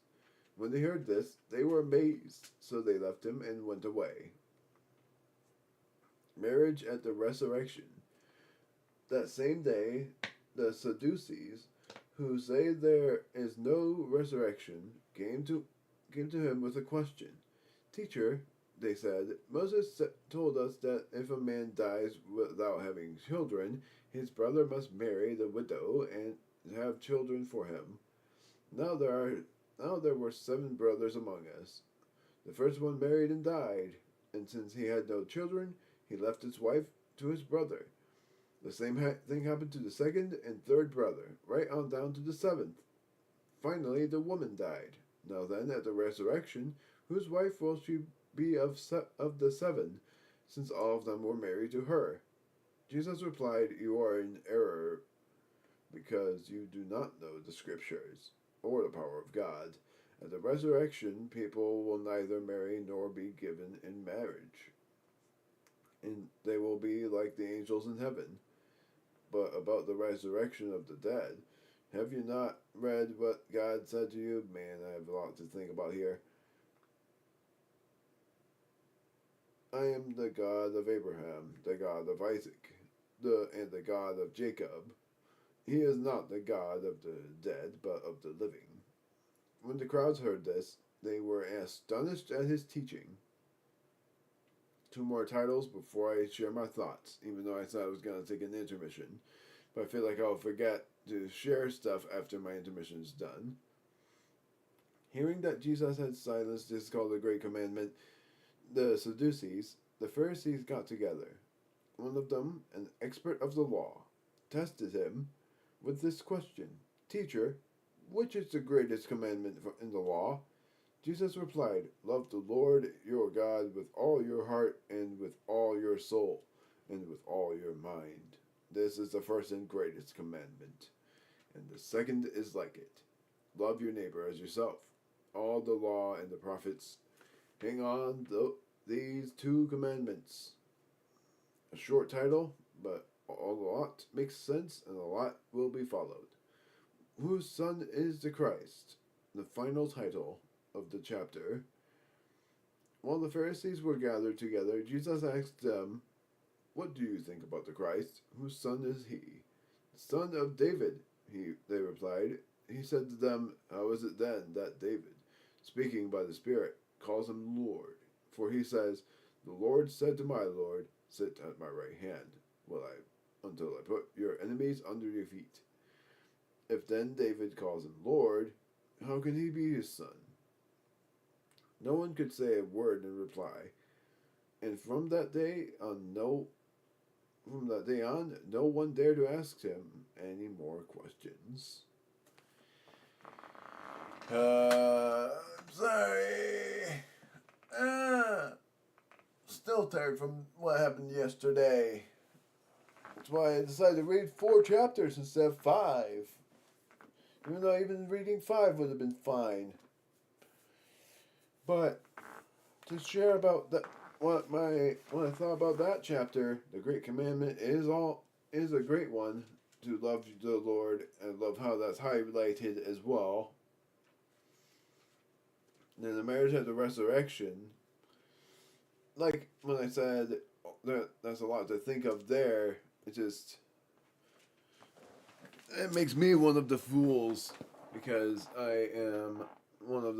Speaker 1: When they heard this, they were amazed, so they left him and went away. Marriage at the resurrection. That same day, the Sadducees, who say there is no resurrection, came to him with a question. "Teacher," they said, "Moses told us that if a man dies without having children, his brother must marry the widow and have children for him. Now there were 7 brothers among us. The first one married and died, and since he had no children, he left his wife to his brother. The same thing happened to the second and third brother, right on down to the 7th. Finally, the woman died. Now then, at the resurrection, whose wife will she be of the 7, since all of them were married to her?" Jesus replied, "You are in error, because you do not know the Scriptures, or the power of God. At the resurrection, people will neither marry nor be given in marriage, and they will be like the angels in heaven. But about the resurrection of the dead, have you not read what God said to you?" Man, I have a lot to think about here. "I am the God of Abraham, the God of Isaac, and the God of Jacob. He is not the God of the dead, but of the living." When the crowds heard this, they were astonished at his teaching. 2 more titles before I share my thoughts, even though I said I was going to take an intermission. But I feel like I'll forget to share stuff after my intermission is done. Hearing that Jesus had silenced his called the Great Commandment, the Sadducees, the Pharisees got together. One of them, an expert of the law, tested him with this question: "Teacher, which is the greatest commandment in the law?" Jesus replied, "Love the Lord your God with all your heart and with all your soul and with all your mind. This is the first and greatest commandment. And the second is like it. Love your neighbor as yourself. All the law and the prophets hang on these 2 commandments." A short title, but a lot makes sense and a lot will be followed. Whose son is the Christ? The final title of the chapter. While the Pharisees were gathered together, Jesus asked them, "What do you think about the Christ? Whose son is he?" "The son of David," they replied. He said to them, "How is it then that David, speaking by the Spirit, calls him Lord? For he says, 'The Lord said to my Lord, sit at my right hand, until I put your enemies under your feet.' If then David calls him Lord, how can he be his son?" No one could say a word in reply, and from that day on, no one dared to ask him any more questions. I'm sorry. Still tired from what happened yesterday. That's why I decided to read 4 chapters instead of 5. Even though even reading 5 would have been fine. But to share about that, what I thought about that chapter, the Great Commandment is a great one, to love the Lord, and love how that's highlighted as well. And then the marriage at the resurrection, like when I said that's a lot to think of there, it makes me one of the fools, because I'm one of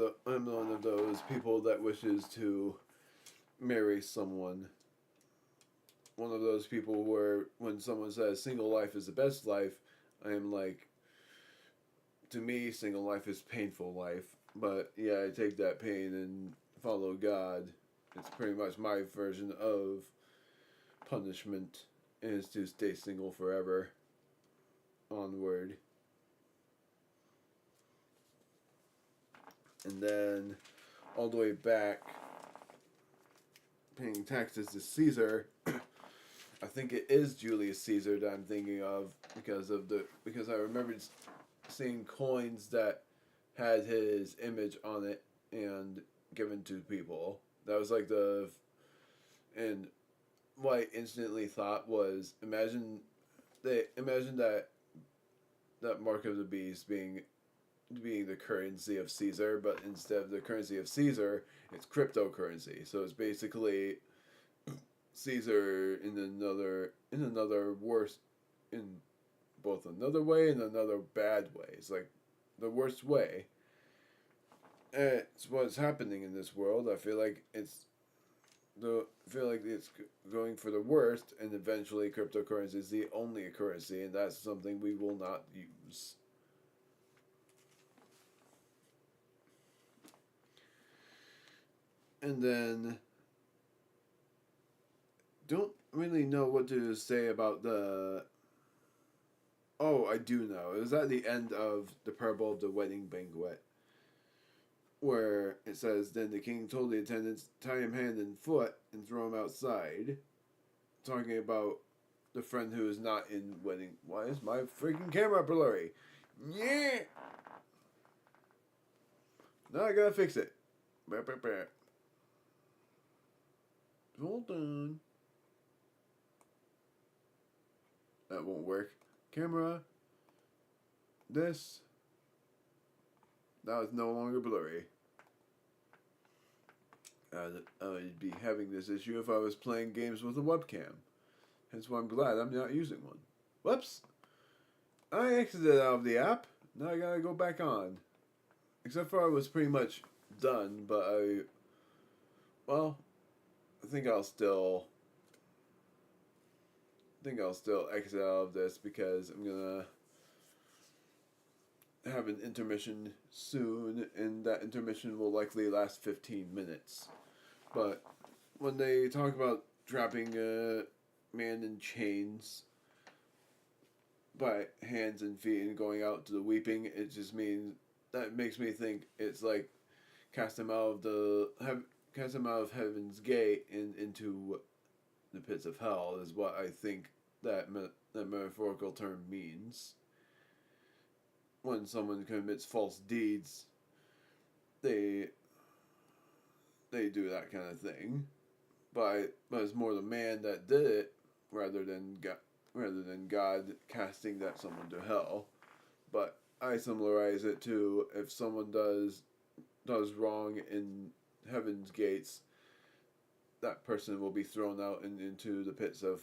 Speaker 1: those people that wishes to marry someone. One of those people where when someone says single life is the best life, I am like, to me, single life is painful life. But yeah, I take that pain and follow God. It's pretty much my version of punishment, is to stay single forever. Onward. And then all the way back, paying taxes to Caesar. I think it is Julius Caesar that I'm thinking of, because I remembered seeing coins that had his image on it and given to people. That was like what I instantly thought was, imagine that that mark of the beast being the currency of Caesar, but instead of the currency of Caesar, it's cryptocurrency. So it's basically Caesar in another worse in both another way and another bad way. It's like the worst way. It's what's happening in this world. I feel like it's going for the worst, and eventually cryptocurrency is the only currency, and that's something we will not use. And then, don't really know what to say about the. Oh, I do know. It was at the end of the parable of the wedding banquet, where it says, "Then the king told the attendants, tie him hand and foot and throw him outside," talking about the friend who is not in wedding. Why is my freaking camera blurry? Yeah. Now I gotta fix it. Hold on. That won't work. Camera. This. Now it's no longer blurry. I'd be having this issue if I was playing games with a webcam. Hence why I'm glad I'm not using one. Whoops! I exited out of the app. Now I gotta go back on. Except for I was pretty much done, but well, I think I'll still exit out of this because I'm gonna have an intermission soon, and that intermission will likely last 15 minutes. But when they talk about trapping a man in chains by hands and feet and going out to the weeping, it just means that makes me think it's like cast him out of heaven's gate and into the pits of hell is what I think that metaphorical term means. When someone commits false deeds, they do that kind of thing, but it's more the man that did it rather than God casting that someone to hell. But I similarize it to if someone does wrong in heaven's gates, that person will be thrown out into the pits of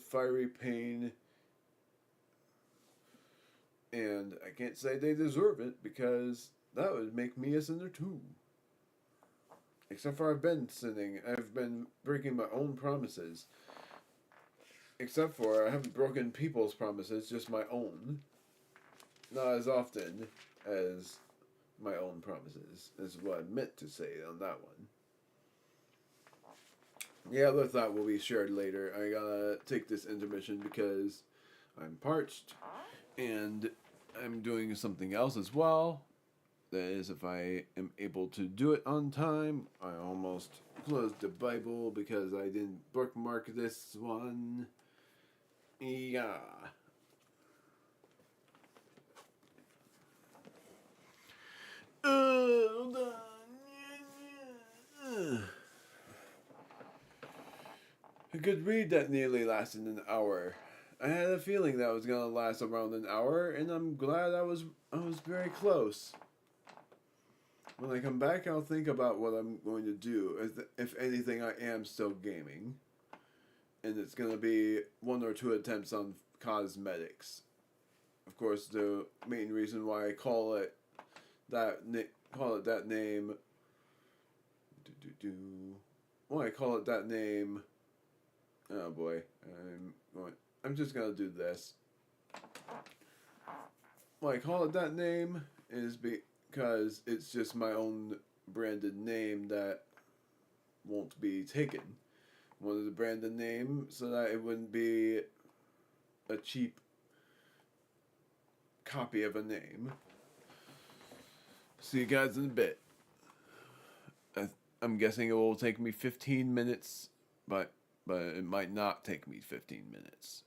Speaker 1: fiery pain. And I can't say they deserve it because that would make me a sinner too. Except for I've been sinning. I've been breaking my own promises. Except for I haven't broken people's promises, just my own. Not as often as my own promises, is what I meant to say on that one. Yeah, other thought will be shared later. I gotta take this intermission because I'm parched and I'm doing something else as well. That is, if I am able to do it on time. I almost closed the Bible because I didn't bookmark this one. Yeah. Hold on. I could read that nearly lasted an hour. I had a feeling that was gonna last around an hour, and I'm glad I was very close. When I come back, I'll think about what I'm going to do. If anything, I am still gaming, and it's gonna be 1 or 2 attempts on Cozmetix. Of course, the main reason why I call it that name. Why I call it that name. Oh boy, I'm just gonna do this. Why I call it that name is because it's just my own branded name that won't be taken. Wanted to brand the name so that it wouldn't be a cheap copy of a name. See you guys in a bit. I'm guessing it will take me 15 minutes, but it might not take me 15 minutes.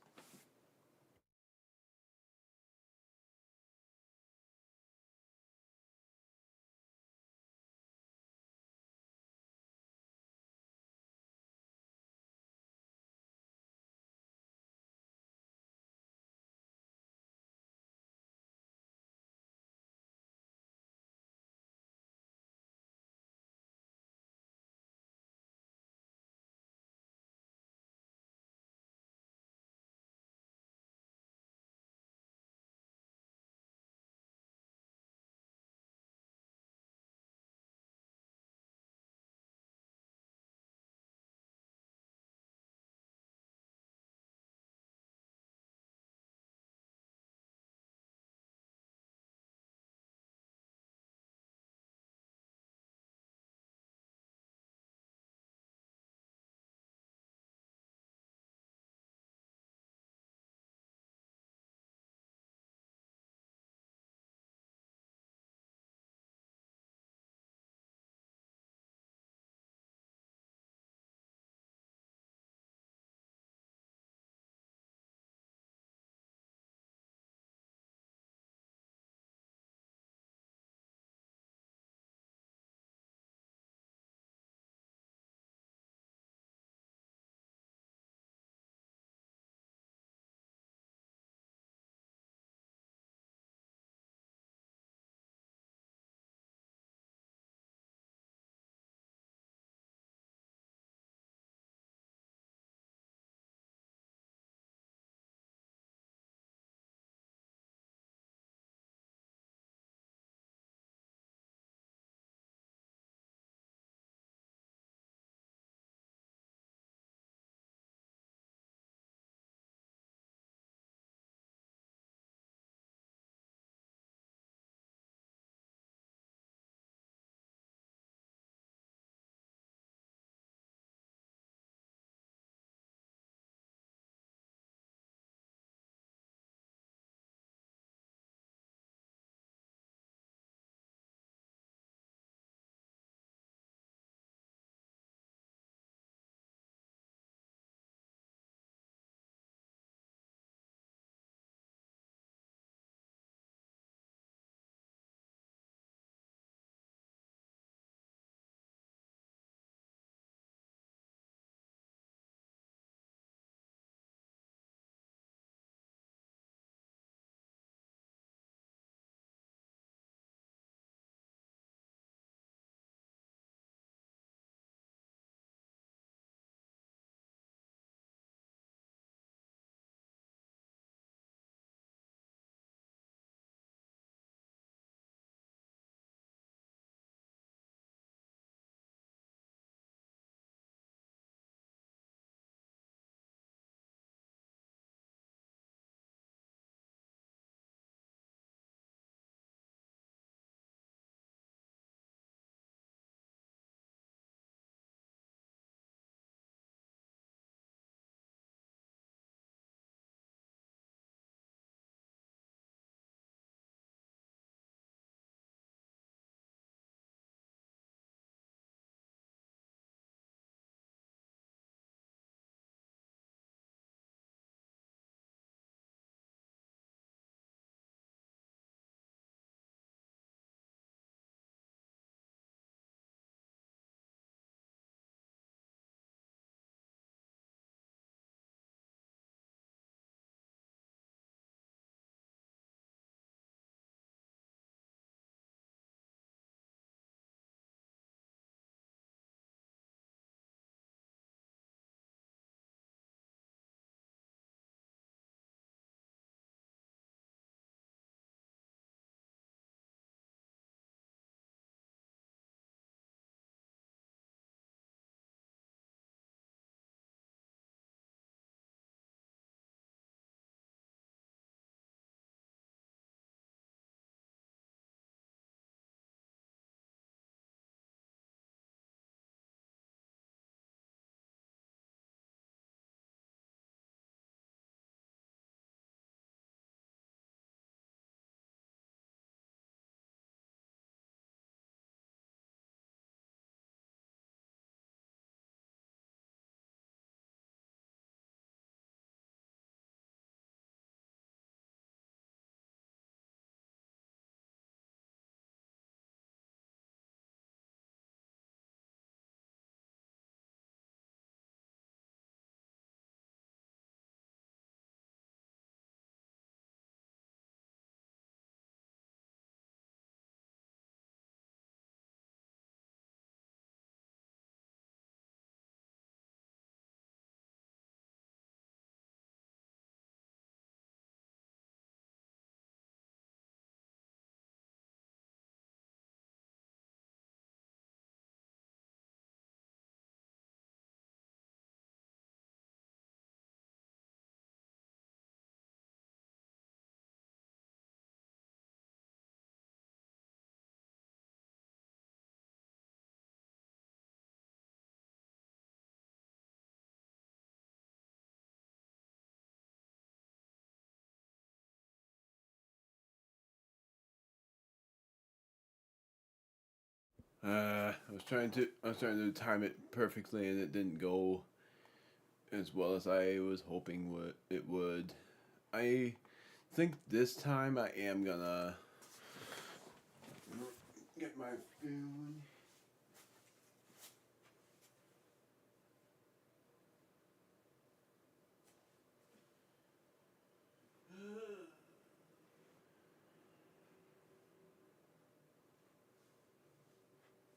Speaker 1: I was trying to time it perfectly, and it didn't go as well as I was hoping it would. I think this time I am gonna get my food.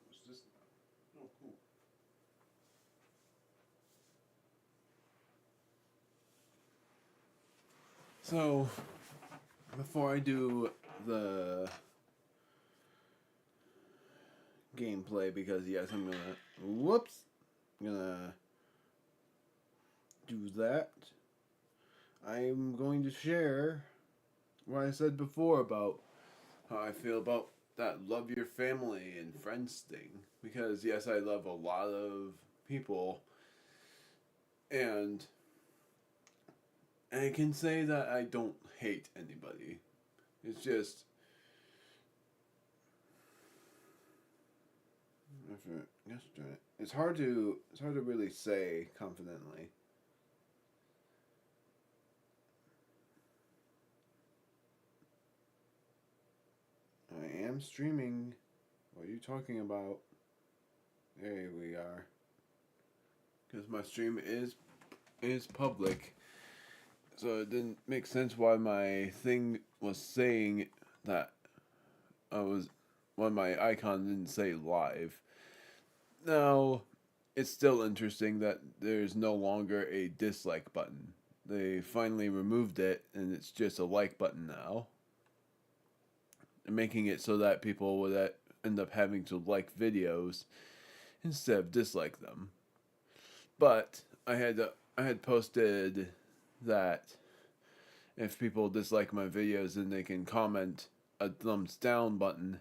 Speaker 1: What's this? Oh, cool. So, before I do the gameplay, because yes, I'm gonna do that. I'm going to share what I said before about how I feel about that love your family and friends thing. Because yes, I love a lot of people, and I can say that I don't hate anybody. It's just it's hard to really say confidently. I am streaming. What are you talking about? There we are. Because my stream is public, so it didn't make sense why my thing was saying that when my icon didn't say live. Now, it's still interesting that there's no longer a dislike button. They finally removed it, and it's just a like button now, and making it so that people would end up having to like videos instead of dislike them. But I had posted that if people dislike my videos, then they can comment a thumbs down button,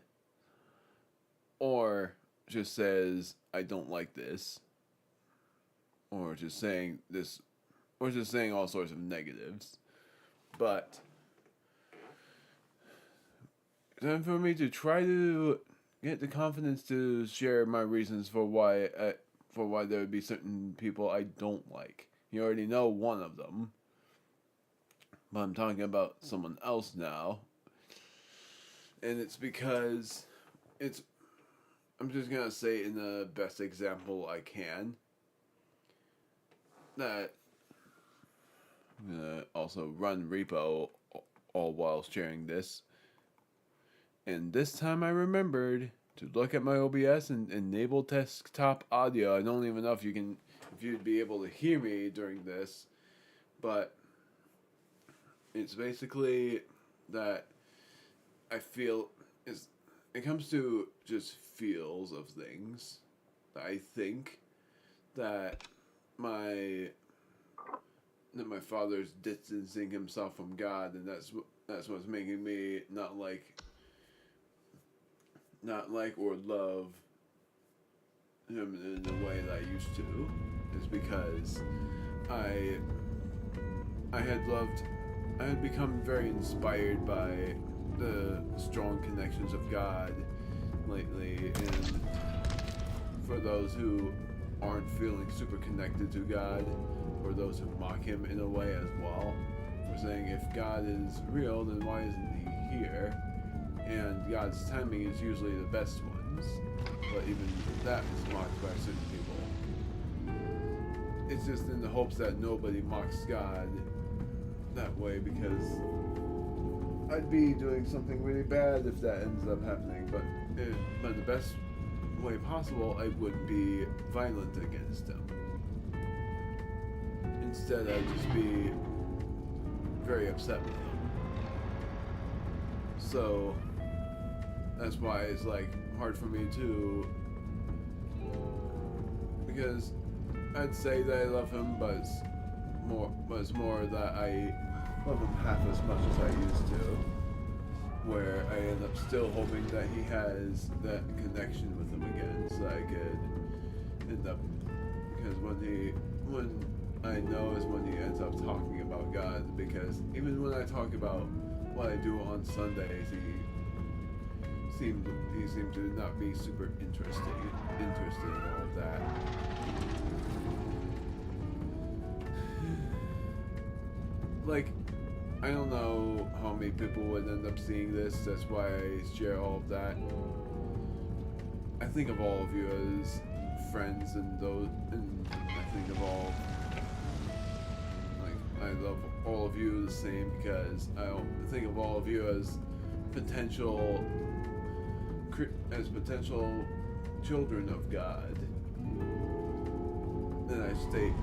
Speaker 1: or just says I don't like this, or just saying this, or just saying all sorts of negatives. But then for me to try to get the confidence to share my reasons for why there would be certain people I don't like. You already know one of them, but I'm talking about someone else now, and it's because I'm just gonna say in the best example I can that I'm gonna also run repo all while sharing this. And this time I remembered to look at my OBS and enable desktop audio. I don't even know if you'd be able to hear me during this, but it's basically that I feel it comes to just feels of things that I think that my father's distancing himself from God, and that's what's making me not like or love him in the way that I used to, is because I had become very inspired by the strong connections of God lately, and for those who aren't feeling super connected to God, or those who mock him in a way as well, for saying if God is real, then why isn't he here? And God's timing is usually the best ones, but even that is mocked by certain people. It's just in the hopes that nobody mocks God that way, because I'd be doing something really bad if that ends up happening, but the best way possible, I would be violent against him. Instead, I'd just be very upset with him. So that's why it's like hard for me to, because I'd say that I love him, but it's more that I love him half as much as I used to, where I end up still hoping that he has that connection with him again, so I could end up, because when I know is when he ends up talking about God, because even when I talk about what I do on Sundays, he he seemed to not be super interested in all of that. Like, I don't know how many people would end up seeing this. That's why I share all of that. I think of all of you as friends, and I think of all, like, I love all of you the same, because I think of all of you as potential children of God. And I state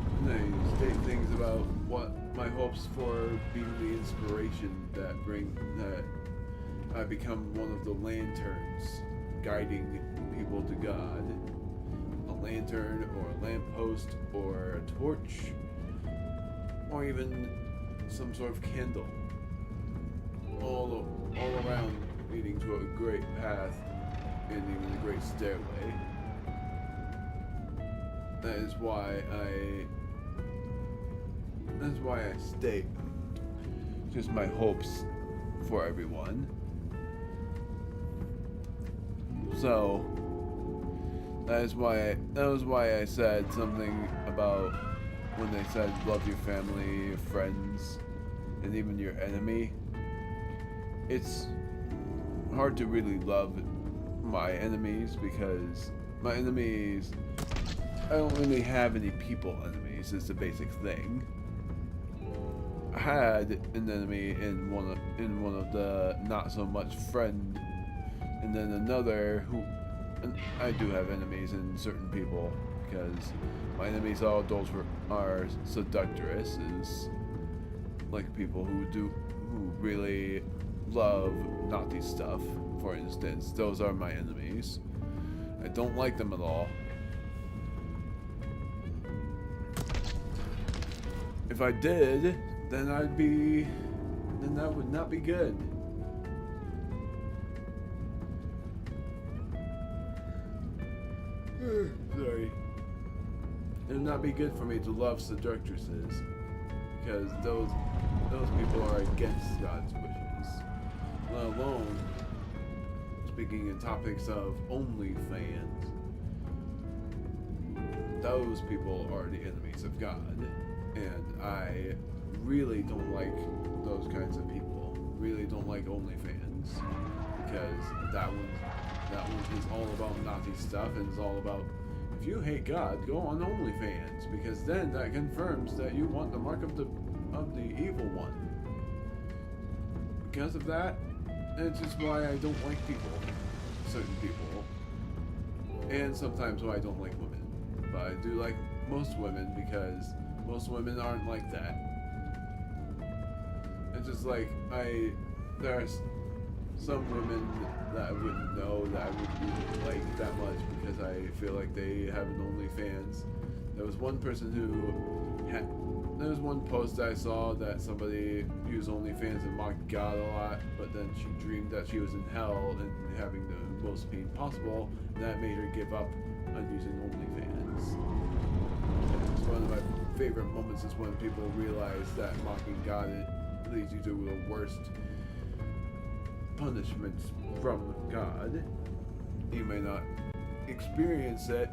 Speaker 1: things about what my hopes for being the inspiration that I become one of the lanterns guiding people to God. A lantern, or a lamppost, or a torch, or even some sort of candle. All around, leading to a great path and even a great stairway. That is why I state just my hopes for everyone. So that was why I said something about when they said love your family, your friends, and even your enemy. It's hard to really love my enemies, because my enemies, I don't really have any people enemies, is the basic thing. I had an enemy in one of the not so much friend, and then another who, and I do have enemies in certain people, because my enemies are seductresses, like people who really love naughty stuff, for instance. Those are my enemies. I don't like them at all. If I did, then that would not be good. Sorry. It would not be good for me to love seductresses, because those people are against God's wishes. Let alone speaking in topics of OnlyFans. Those people are the enemies of God, and I really don't like those kinds of people. Really don't like OnlyFans, because that one is all about naughty stuff, and it's all about, if you hate God, go on OnlyFans, because then that confirms that you want the mark of the evil one. Because of that, it's just why I don't like certain people, and sometimes why I don't like women. But I do like most women, because most women aren't like that. It's just like, there's some women that I wouldn't know that I wouldn't like that much, because I feel like they have an OnlyFans. There was one post I saw that somebody used OnlyFans and mocked God a lot, but then she dreamed that she was in hell and having the most pain possible, and that made her give up on using OnlyFans. And it's one of my favorite moments is when people realize that mocking God leads you to the worst punishments from God. You may not experience it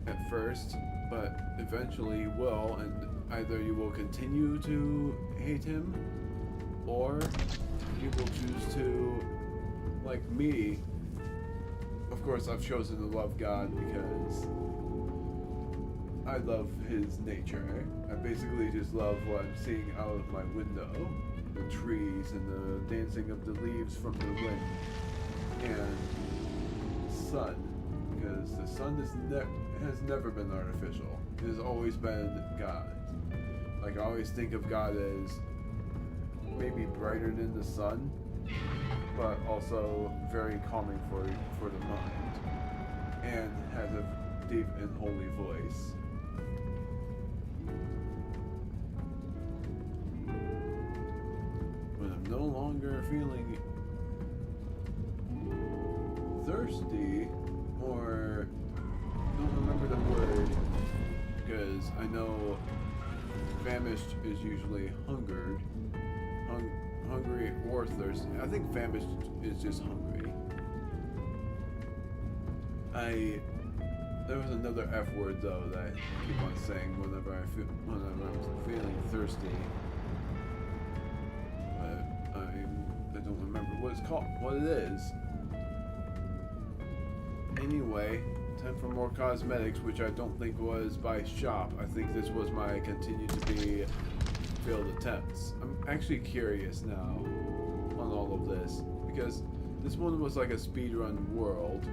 Speaker 1: at first, but eventually you will, and either you will continue to hate him, or you will choose to, like me. Of course, I've chosen to love God because I love his nature. I basically just love what I'm seeing out of my window. The trees and the dancing of the leaves from the wind. And the sun. Because the sun has never been artificial. It has always been God. Like, I always think of God as maybe brighter than the sun, but also very calming for the mind, and has a deep and holy voice. When I'm no longer feeling thirsty, or don't remember the word, because I know famished is usually hungry or thirsty. I think famished is just hungry. There was another F word though that I keep on saying whenever I'm feeling thirsty. But I don't remember what it's called, what it is. Anyway, time for more cosmetics, which I don't think was by shop. I think this was my continue to be failed attempts. I'm actually curious now on all of this because this one was like a speedrun world.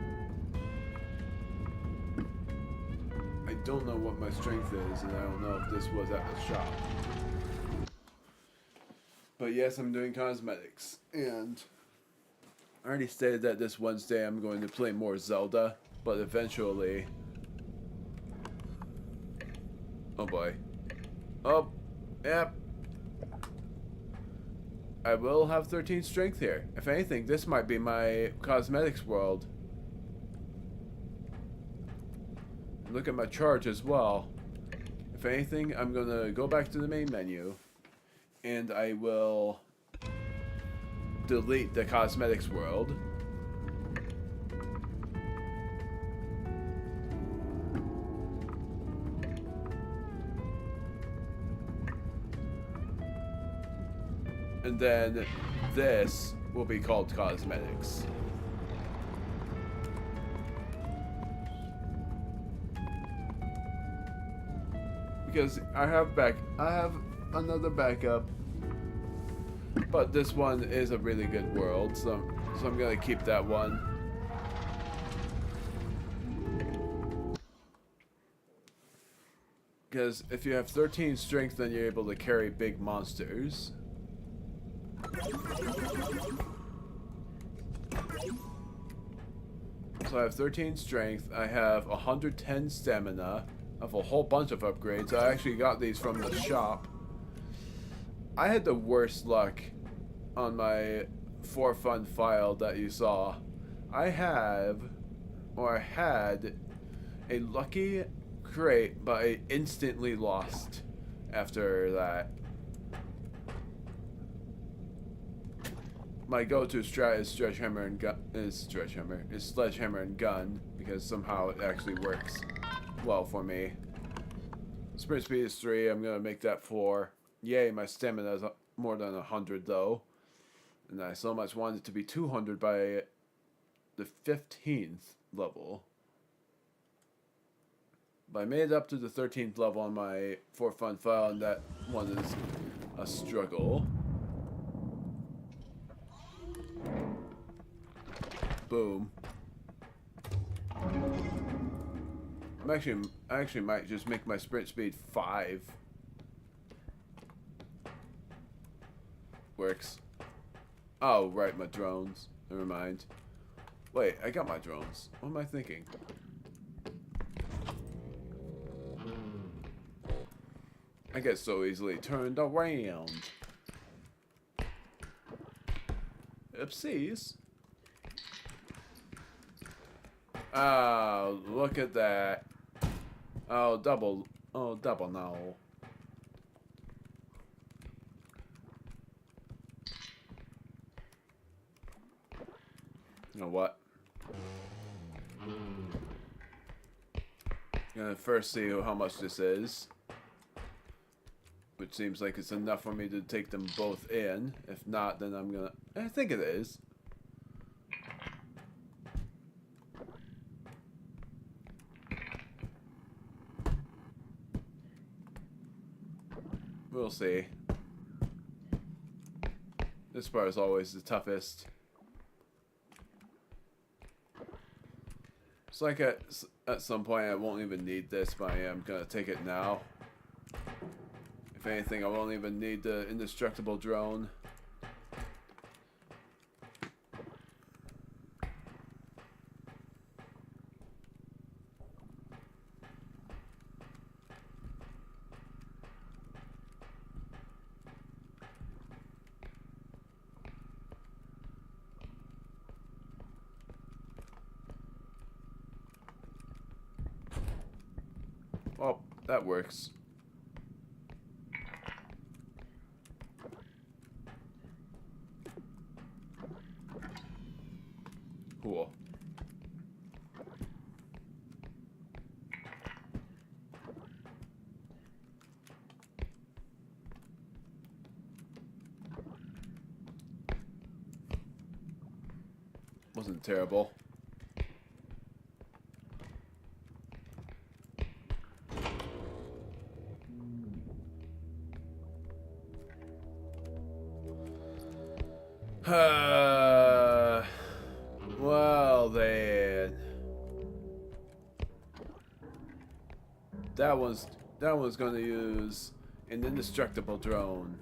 Speaker 1: I don't know what my strength is, and I don't know if this was at the shop. But yes, I'm doing cosmetics, and I already stated that this Wednesday I'm going to play more Zelda, but eventually... Oh boy. Oh, yep. I will have 13 strength here. If anything, this might be my cosmetics world. Look at my charge as well. If anything, I'm gonna go back to the main menu and I will delete the cosmetics world. And then this will be called cosmetics. Because I have another backup, but this one is a really good world, so I'm gonna keep that one. Because if you have 13 strength, then you're able to carry big monsters. So I have 13 strength, I have 110 stamina, I have a whole bunch of upgrades. I actually got these from the shop. I had the worst luck on my for fun file that you saw. I had a lucky crate, but I instantly lost after that. My go-to strat is sledgehammer and gun because somehow it actually works well for me. Sprint speed is 3. I'm gonna make that 4. Yay, my stamina is more than 100 though, and I so much want it to be 200 by the 15th level. But I made it up to the 13th level on my for fun file, and that one is a struggle. Boom. I actually might just make my sprint speed 5. Works. Oh, right, my drones. Never mind. Wait, I got my drones. What am I thinking? I get so easily turned around. Oopsies. Oh, look at that. Oh, double. Oh, double no. You know what? Gonna first see how much this is. Which seems like it's enough for me to take them both in. If not, then I'm gonna... I think it is. We'll see. This part is always the toughest. It's like at some point I won't even need this, but I am gonna take it now. If anything, I won't even need the indestructible drone. Well, that works. Cool. wasn't terrible. Well then, that one's going to use an indestructible drone.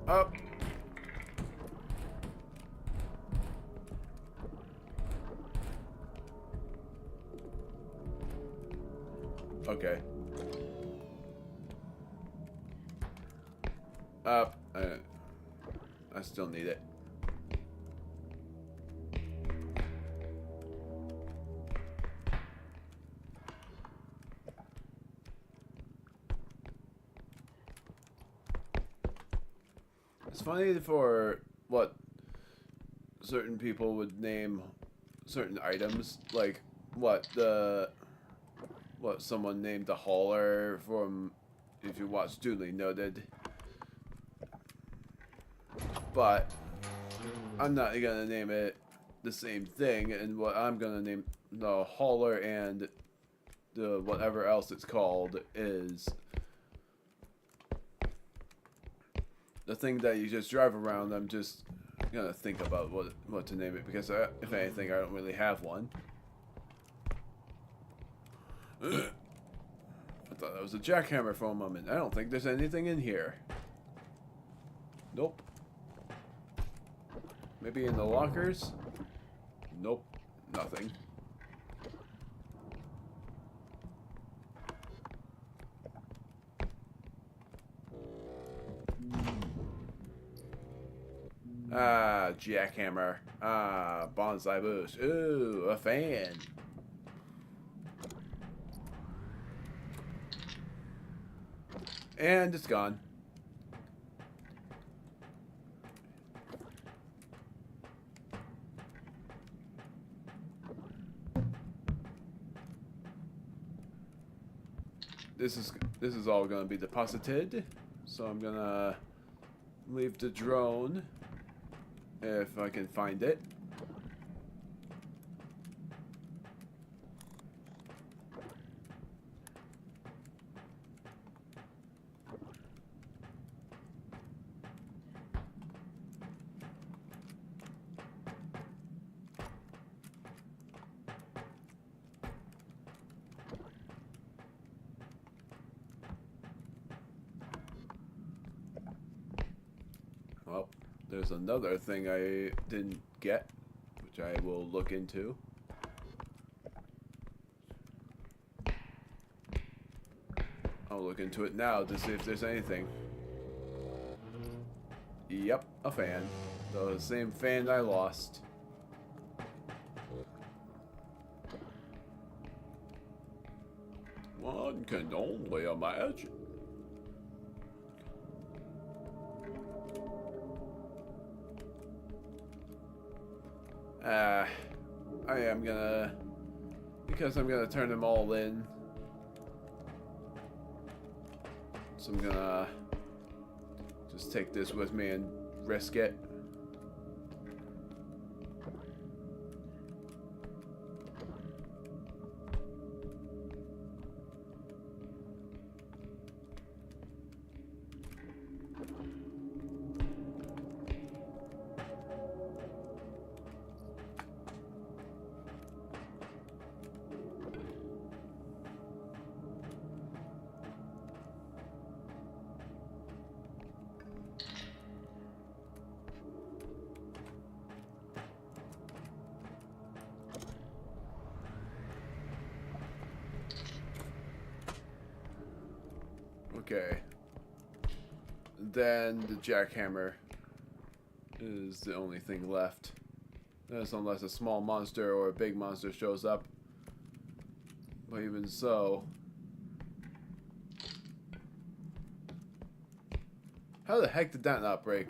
Speaker 1: Up. Okay. Up. I still need it. It's funny for what certain people would name certain items, like what someone named the hauler from, if you watch Duly Noted. But I'm not gonna name it the same thing, and what I'm gonna name the hauler and the whatever else it's called is the thing that you just drive around. I'm just gonna think about what to name it, because if anything, I don't really have one. I thought that was a jackhammer for a moment. I don't think there's anything in here. Nope. Maybe in the lockers? Nope. Nothing. Ah, jackhammer. Ah, bonsai bush. Ooh, a fan. And it's gone. This is all gonna be deposited, so I'm gonna leave the drone if I can find it. Well, there's another thing I didn't get, which I will look into. I'll look into it now to see if there's anything. Yep, a fan. The same fan I lost. One can only imagine. I am gonna, because I'm gonna turn them all in, so I'm gonna just take this with me and risk it. Okay. Then the jackhammer is the only thing left. That's unless a small monster or a big monster shows up. But even so, How the heck did that not break?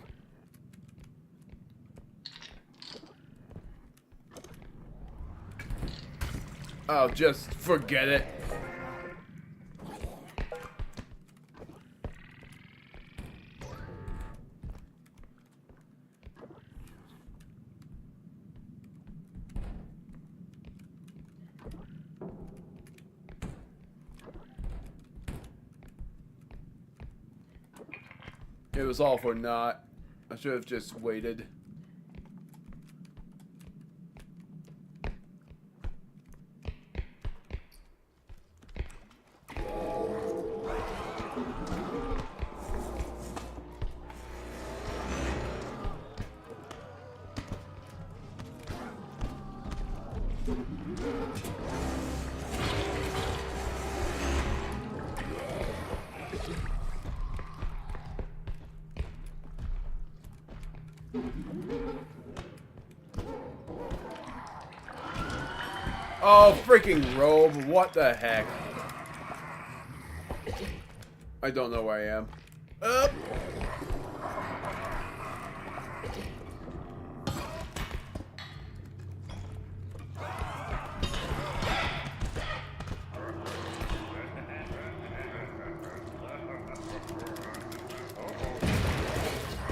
Speaker 1: Oh, just forget it. It was all for naught. I should have just waited. Oh, freaking robe. What the heck? I don't know where I am. Up.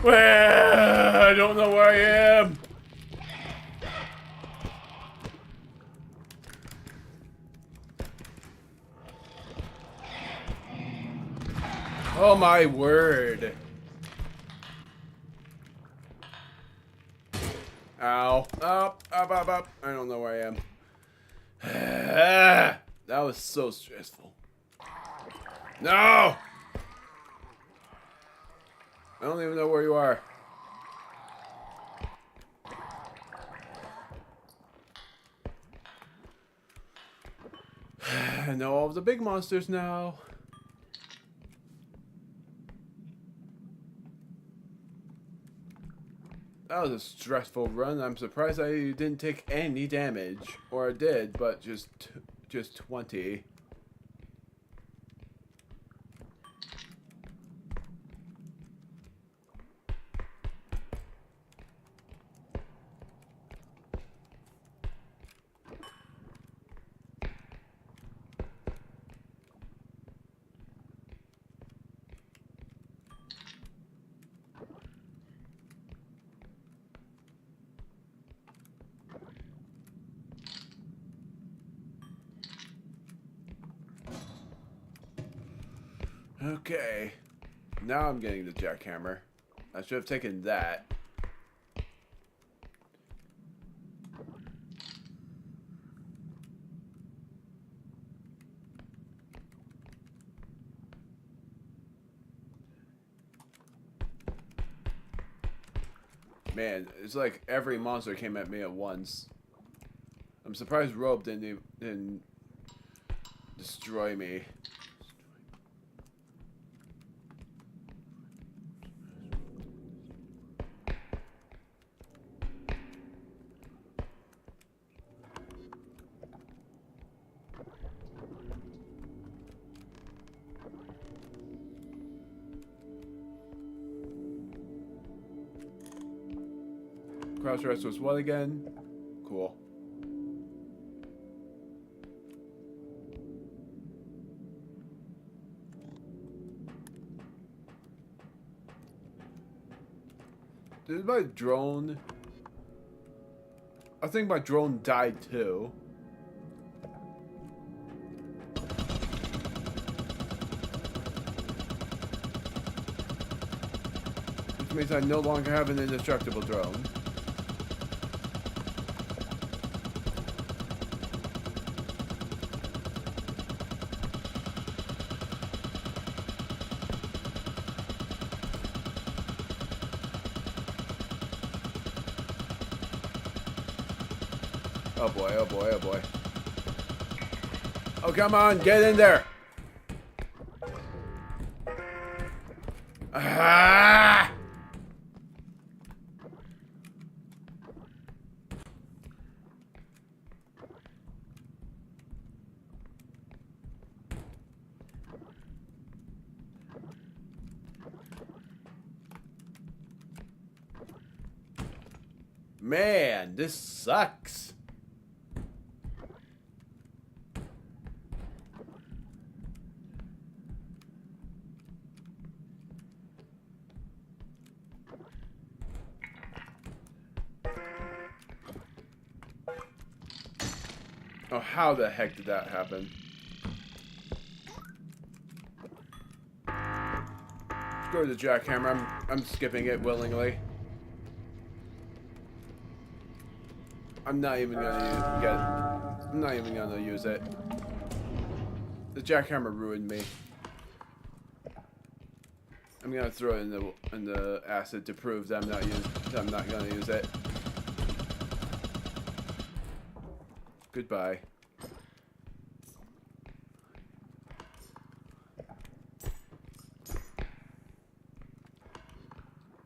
Speaker 1: I don't know where I am. Oh my word. Ow. Up, up, up, up. I don't know where I am. That was so stressful. No! I don't even know where you are. I know all of the big monsters now. That was a stressful run. I'm surprised I didn't take any damage. Or I did, but just 20. Okay. Now I'm getting the jackhammer. I should have taken that. Man, it's like every monster came at me at once. I'm surprised Robe didn't destroy me. Crouch rest was what again? Cool. Did my drone... I think my drone died too. Which means I no longer have an indestructible drone. Oh boy, oh boy, oh boy. Oh, come on, get in there! Ah! Man, this sucks. Oh, how the heck did that happen? Screw the jackhammer. I'm skipping it willingly. I'm not even gonna use it. The jackhammer ruined me. I'm gonna throw it in the acid to prove that I'm not gonna use it. Goodbye.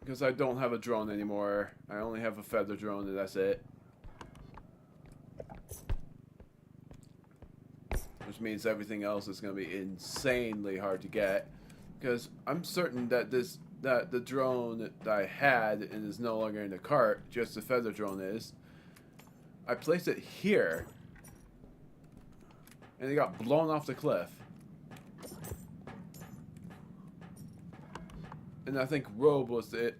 Speaker 1: Because I don't have a drone anymore. I only have a feather drone and that's it. Which means everything else is going to be insanely hard to get. Because I'm certain that the drone that I had and is no longer in the cart, just the feather drone is. I placed it here. And it got blown off the cliff. And I think Robe was the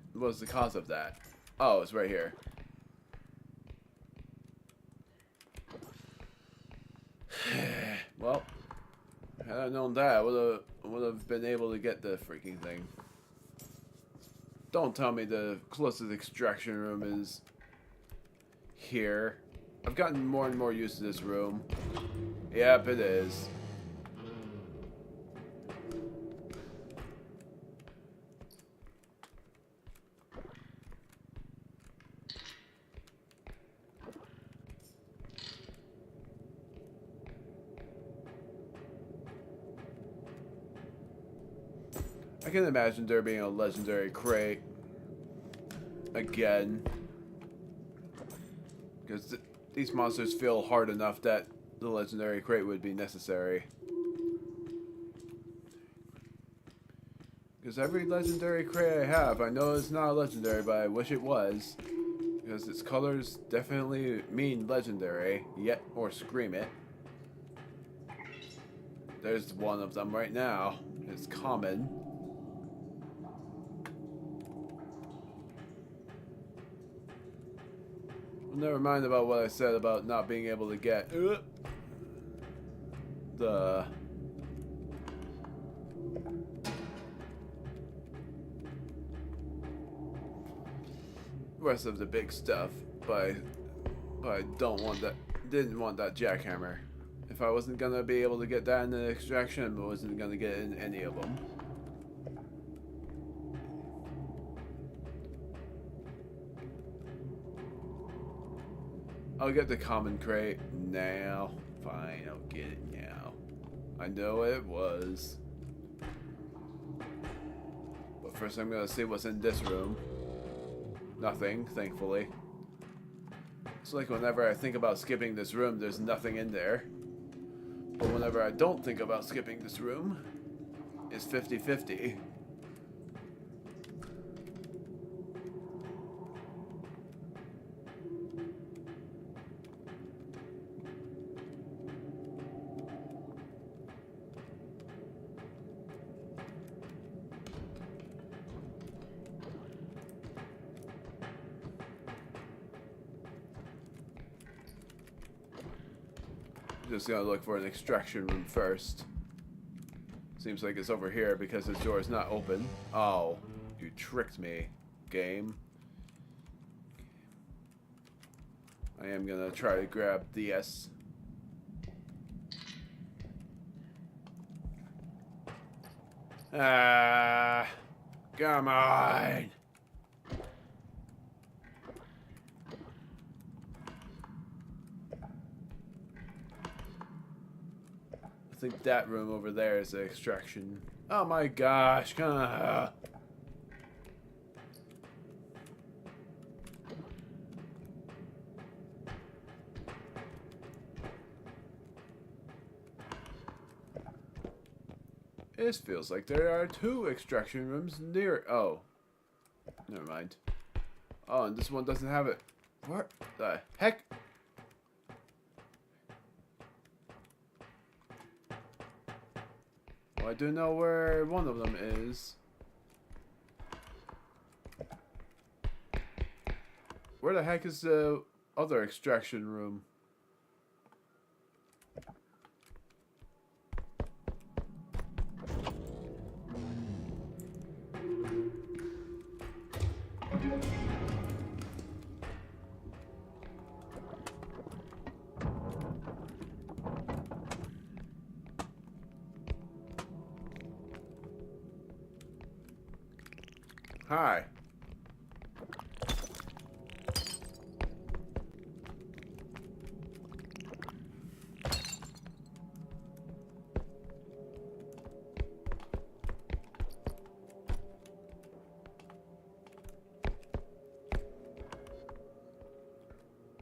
Speaker 1: cause of that. Oh, it's right here. Well, had I known that, I would have been able to get the freaking thing. Don't tell me the closest extraction room is here. I've gotten more and more used to this room. Yep, it is. I can imagine there being a legendary crate again. Because these monsters feel hard enough that the legendary crate would be necessary. Because every legendary crate I have, I know it's not a legendary, but I wish it was. Because its colors definitely mean legendary, yet or scream it. There's one of them right now. It's common. Never mind about what I said about not being able to get the rest of the big stuff, but I didn't want that jackhammer. If I wasn't gonna be able to get that in the extraction, I wasn't gonna get in any of them. I'll get the common crate now. Fine, I'll get it now. I know what it was. But first I'm gonna see what's in this room. Nothing, thankfully. It's like whenever I think about skipping this room, there's nothing in there. But whenever I don't think about skipping this room, it's 50-50. Just gonna look for an extraction room first. Seems like it's over here because this door is not open. Oh, you tricked me, game. I am gonna try to grab the S. Ah, come on. I think that room over there is the extraction. Oh my gosh, come on. This feels like there are 2 extraction rooms near. Oh, never mind. Oh, and this one doesn't have it. What the heck? Well, I do know where one of them is. Where the heck is the other extraction room? Hi.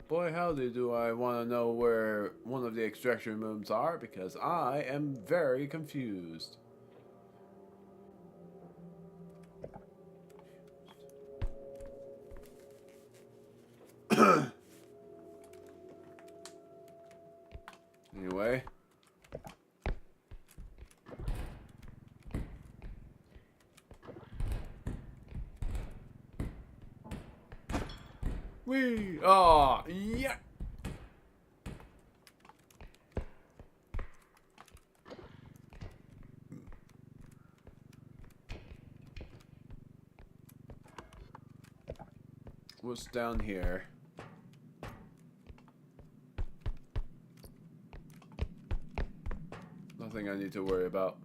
Speaker 1: Boy, howdy do I want to know where one of the extraction rooms are, because I am very confused. Anyway. Wee! Oh, yeah! What's down here? Nothing I need to worry about.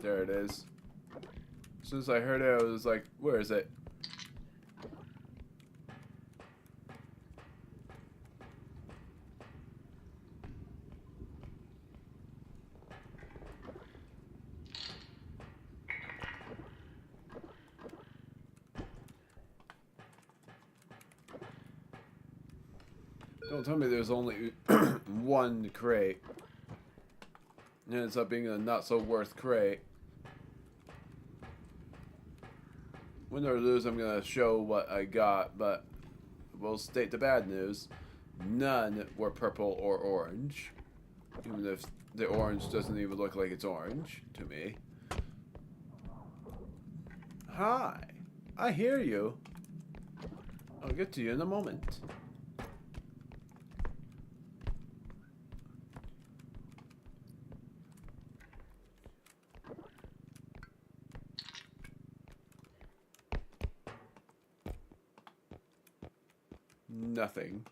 Speaker 1: There it is. As soon as I heard it, I was like, where is it? Don't tell me there's only one crate. And it ends up being a not so worth crate. Win or lose, I'm gonna show what I got, but we'll state the bad news. None were purple or orange. Even if the orange doesn't even look like it's orange to me. Hi, I hear you. I'll get to you in a moment. Nothing.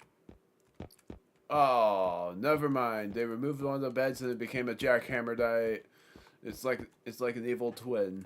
Speaker 1: Oh, never mind. They removed one of the beds and it became a jackhammer die. It's like an evil twin.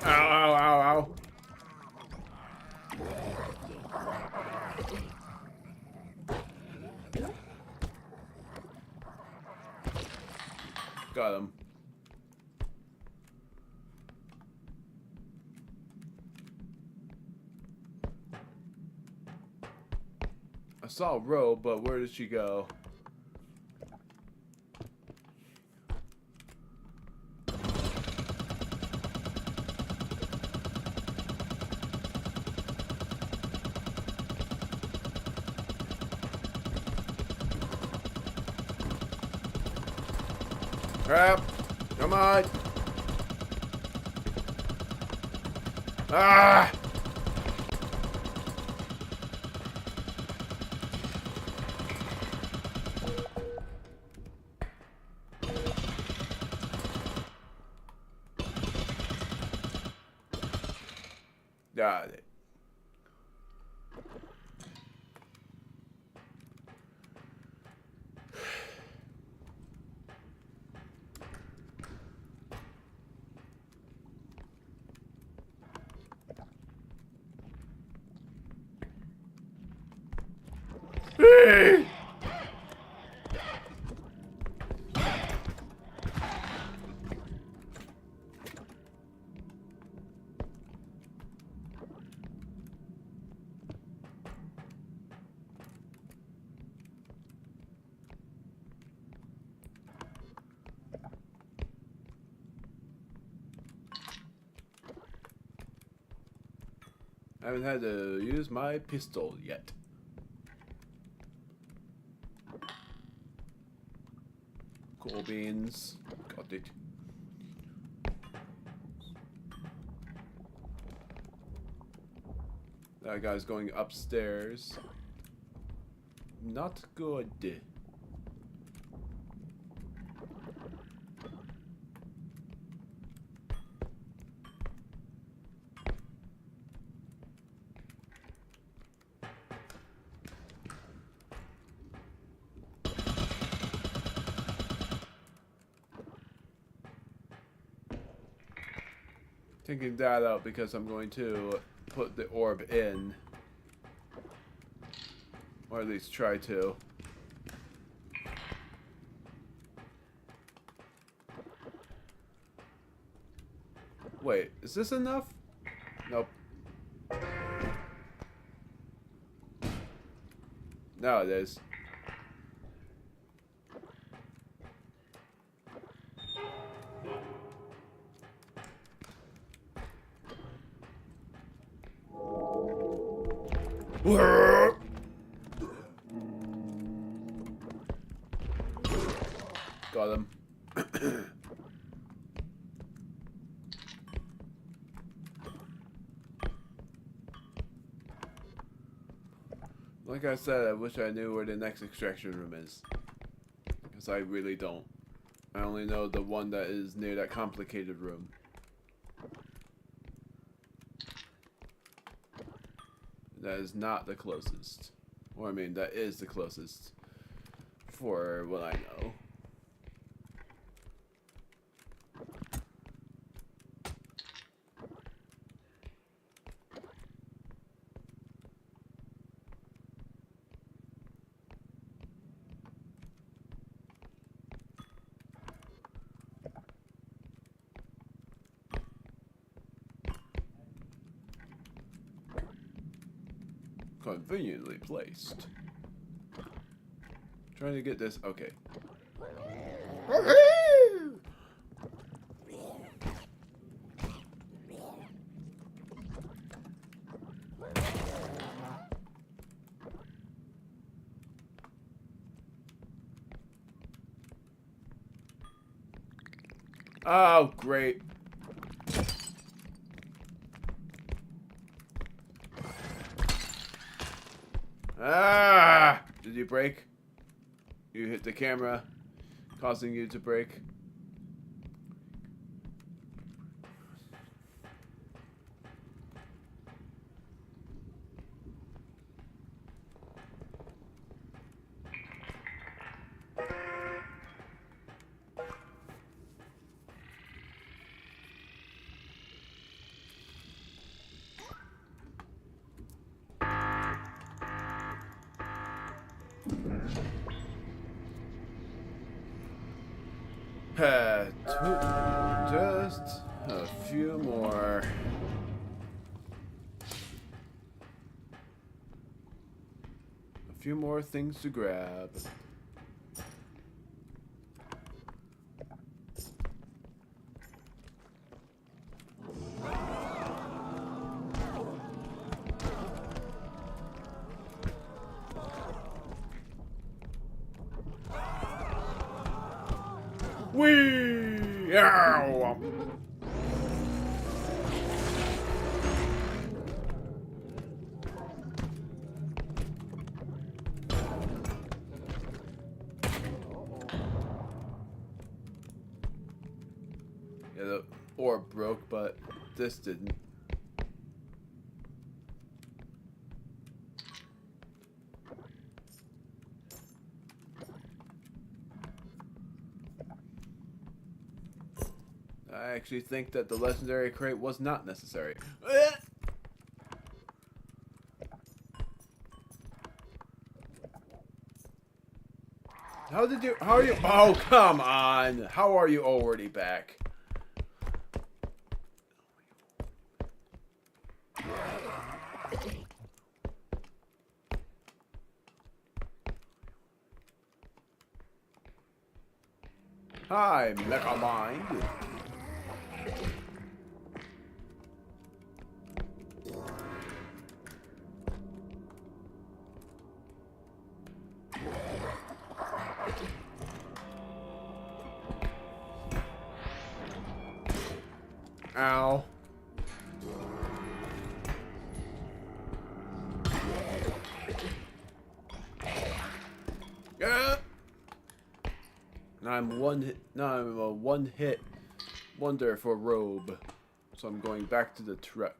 Speaker 1: Ow, ow, ow, ow. Got him. I saw a robe, but where did she go? Crap! Come on! Ah! Got it. I haven't had to use my pistol yet. Cool beans. Got it. That guy's going upstairs. Not good. Taking that out because I'm going to put the orb in. Or at least try to. Wait, is this enough? Nope. Now it is. Got him. Like I said, I wish I knew where the next extraction room is. Because I really don't. I only know the one that is near that complicated room. That is not the closest. Or I mean, that is the closest. For what I know. Conveniently placed. Trying to get this. Okay. Oh, great. Ah! Did you break? You hit the camera, causing you to break. Just a few more. A few more things to grab. Whee! Ow! Yeah, the orb broke, but this didn't. I actually think that the legendary crate was not necessary. How are you? Oh, come on. How are you already back? Hi, Mecha Mind. Ow. Yeah. Now I'm a one-hit wonder for robe. So I'm going back to the truck.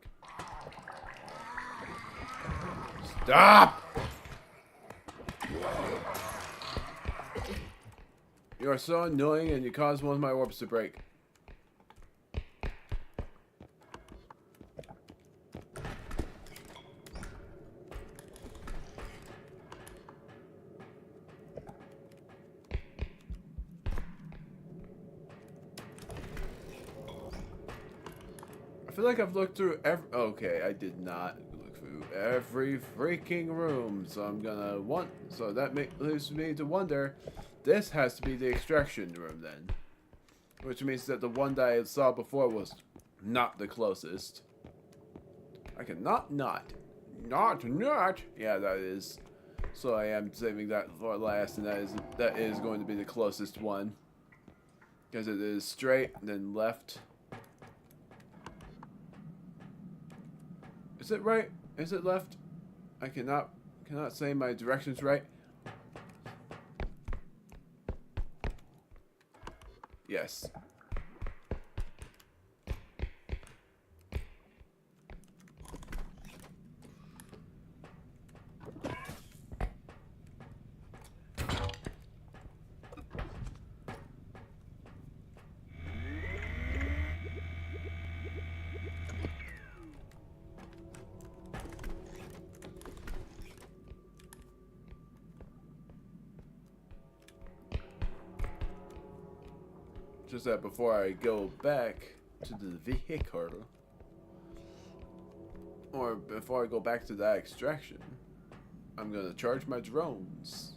Speaker 1: Stop! You are so annoying and you caused one of my orbs to break. I feel like I've looked through every... Okay, I did not look through every freaking room, so I'm gonna want... So that leaves me to wonder, this has to be the extraction room then. Which means that the one that I saw before was not the closest. I cannot not. Yeah, that is. So I am saving that for last, and that is going to be the closest one. Because it is straight, then left. Is it right? Is it left? I cannot say my directions right. Yes. Just that before I go back to the vehicle, or before I go back to that extraction, I'm gonna charge my drones.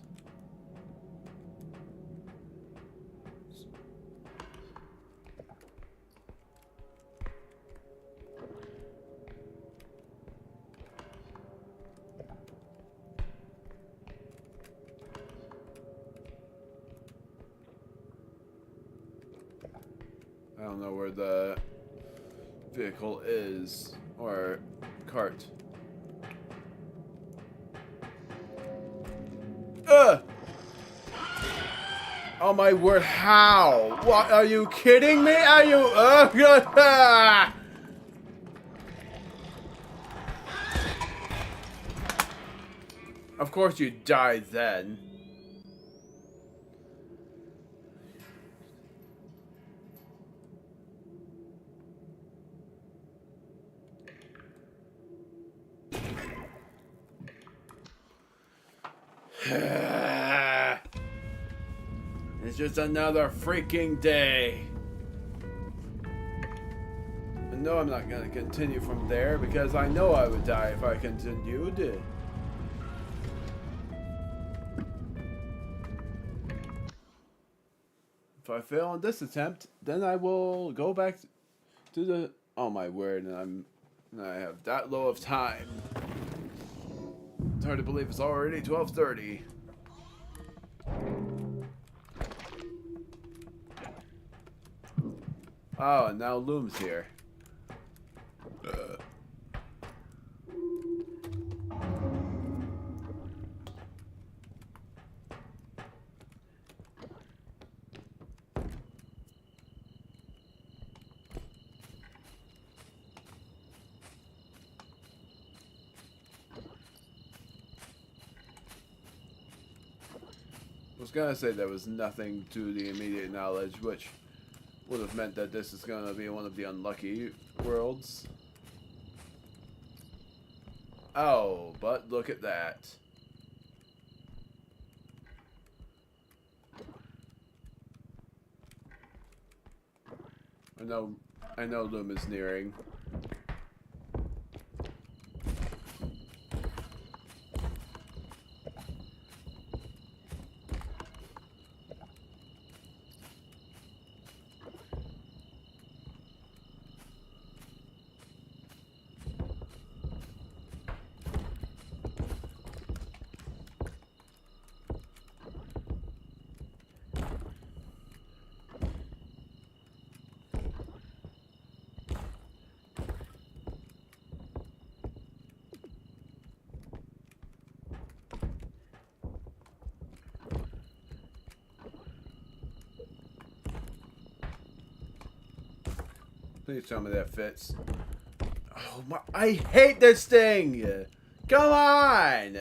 Speaker 1: I don't know where the vehicle is, or cart. Oh my word, how? What, are you kidding me? Are you... Of course you died then. It's just another freaking day. I know I'm not gonna continue from there because I know I would die if I continued. If I fail on this attempt, then I will go back to the... Oh my word, and I have that low of time. It's hard to believe it's already 12:30. Oh, and now Loom's here. I was gonna say there was nothing to the immediate knowledge, which would have meant that this is gonna be one of the unlucky worlds. Oh, but look at that. I know Loom is nearing. Please tell me that fits. Oh my, I hate this thing! Come on!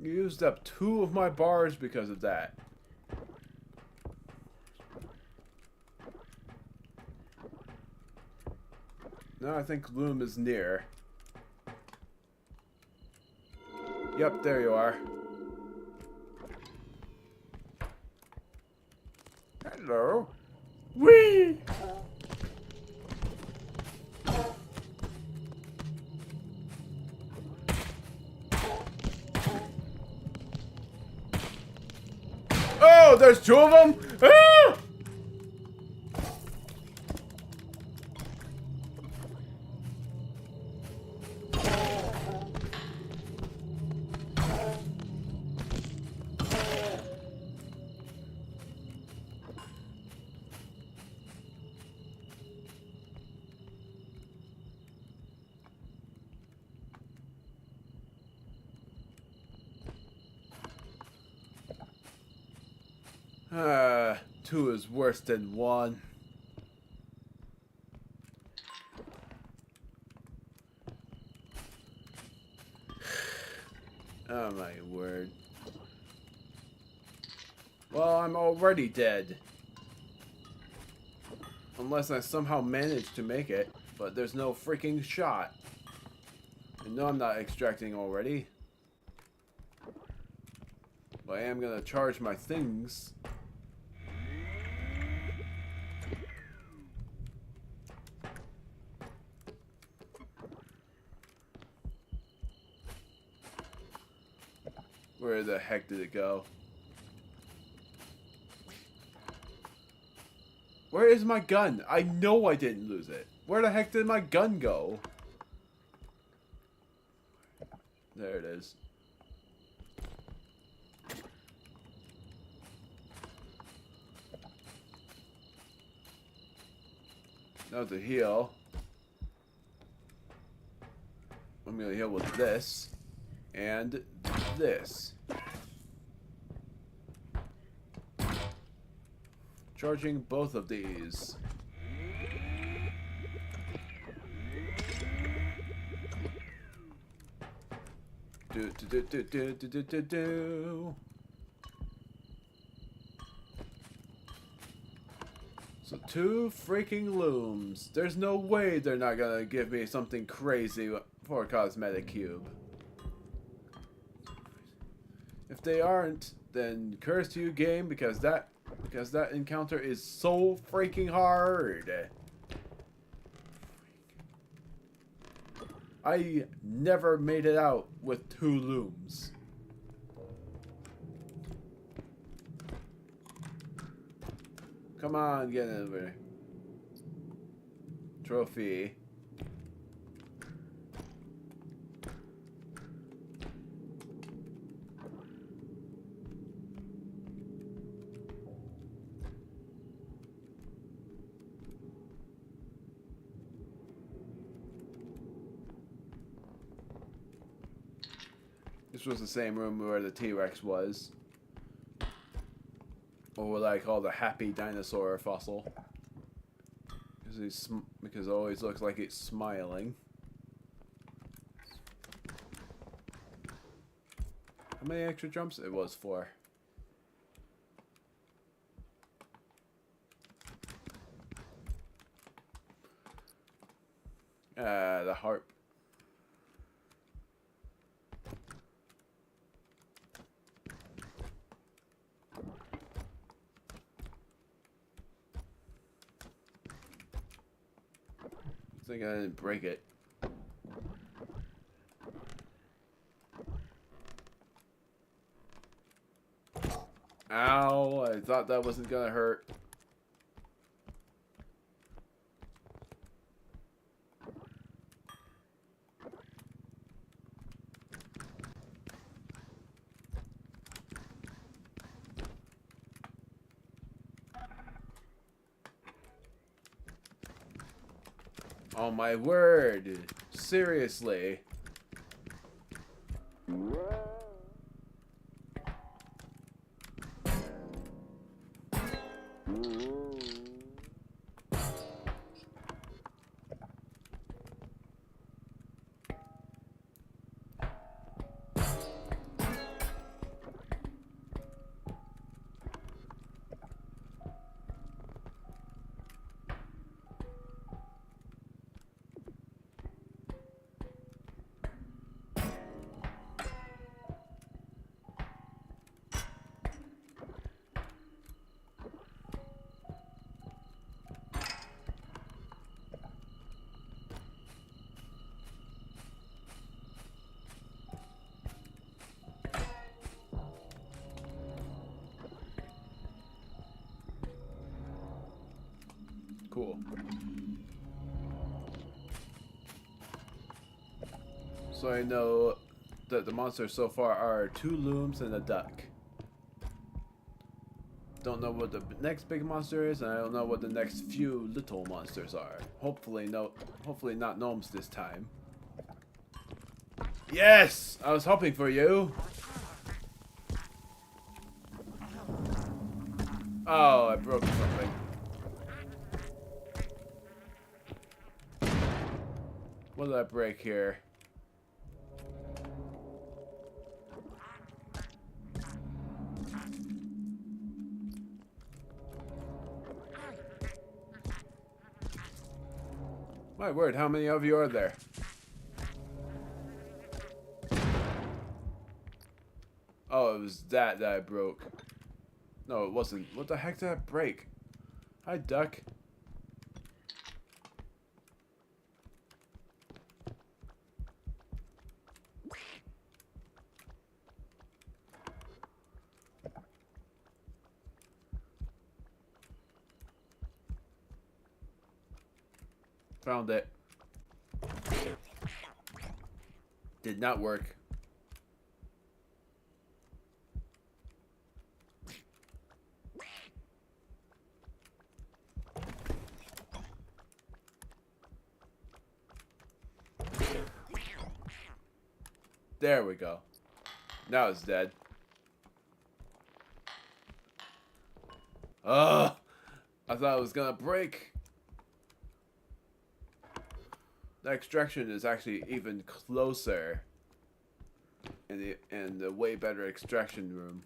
Speaker 1: You used up 2 of my bars because of that. Now I think Loom is near. Yep, there you are. Hello. Whee! Oh, there's 2 of them? Ah! Two is worse than 1. Oh my word. Well, I'm already dead. Unless I somehow manage to make it, but there's no freaking shot. And no, I'm not extracting already. But I am gonna charge my things. Where the heck did it go? Where is my gun? I know I didn't lose it. Where the heck did my gun go? There it is. Now to heal. I'm gonna heal with this. And this. Charging both of these. Do. So 2 freaking looms. There's no way they're not gonna give me something crazy for a cosmetic cube. If they aren't, then curse to you, game, because that encounter is so freaking hard. I never made it out with 2 looms. Come on, get over. Trophy. This was the same room where the T-Rex was. or what I call the happy dinosaur fossil. Because it always looks like it's smiling. How many extra jumps? It was 4. The harp. I think I didn't break it. Ow, I thought that wasn't gonna hurt. Oh my word! Seriously? Cool. So I know that the monsters so far are 2 looms and a duck. Don't know what the next big monster is, and I don't know what the next few little monsters are. Hopefully not gnomes this time. Yes! I was hoping for you! Oh, I broke something. What did I break here? My word, how many of you are there? Oh, it was that I broke. No, it wasn't. What the heck did I break? Hi, duck. Found it. Did not work. There we go. Now it's dead. Ugh! I thought it was gonna break. The extraction is actually even closer in the way better extraction room.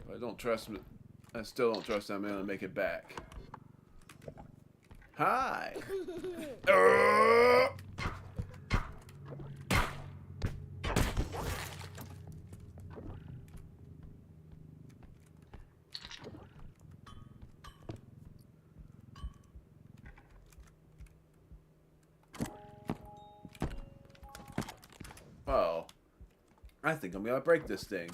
Speaker 1: I still don't trust I'm gonna make it back. Hi! Oh, I think I'm gonna break this thing.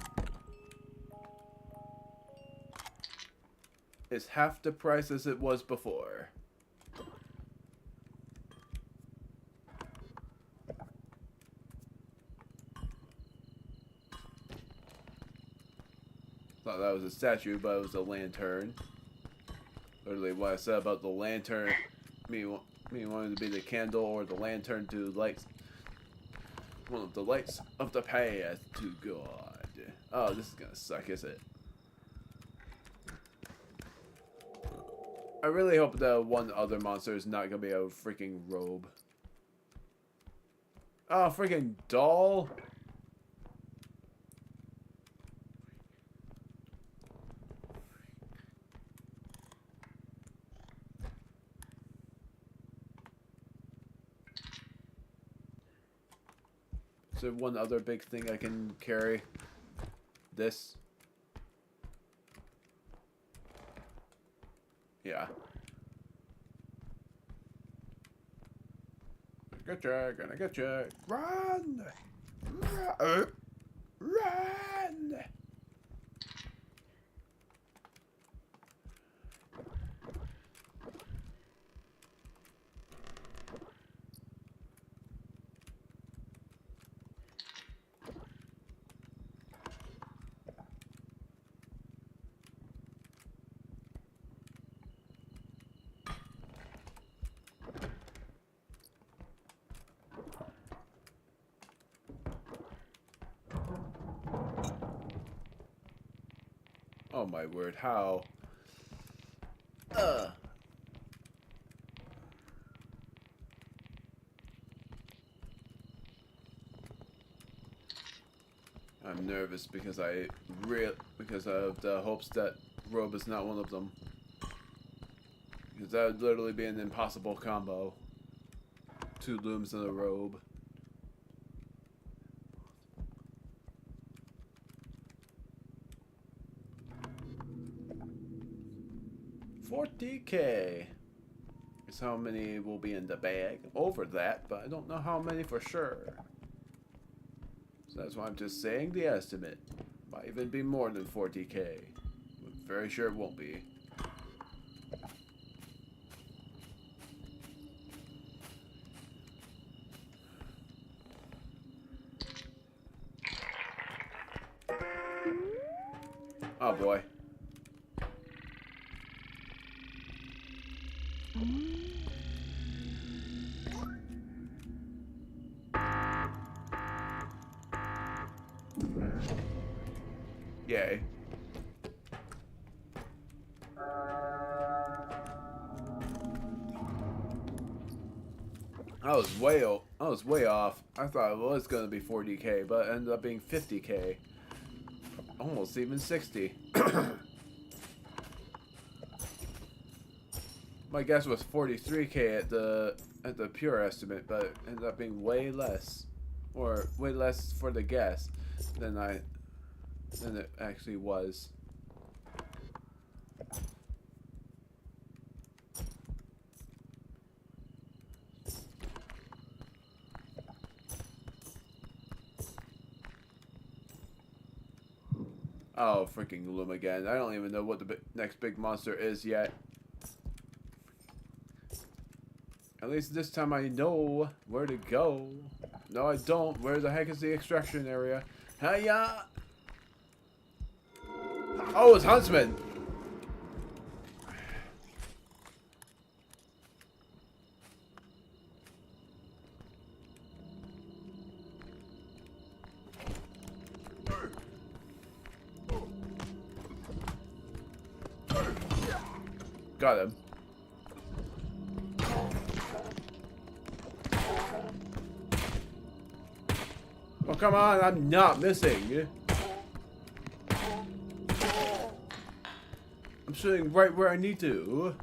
Speaker 1: It's half the price as it was before. Thought that was a statue, but it was a lantern. Literally what I said about the lantern, me wanting to be the candle or the lantern to light one of the lights of the path to God. Oh, this is gonna suck, is it? I really hope the one other monster is not gonna be a freaking robe. Oh, freaking doll! Is there one other big thing I can carry? This? Yeah. Gonna get you. Run! Run! Oh my word, how? I'm nervous because because of the hopes that robe is not one of them. Because that would literally be an impossible combo. 2 looms and a robe. $40K is how many will be in the bag. Over that, but I don't know how many for sure. So that's why I'm just saying the estimate. Might even be more than 40K. I'm very sure it won't be. Oh boy. Yay. I was way off. I thought it was gonna be 40K, but it ended up being 50K. Almost even 60. My guess was 43K at the pure estimate, but it ended up being way less. Or way less for the guess than it actually was. Oh, freaking Loom again. I don't even know what the next big monster is yet. At least this time I know where to go. No, I don't. Where the heck is the extraction area? Hiya! Oh, it's Huntsman! Got him. Oh, come on, I'm not missing. I'm shooting right where I need to.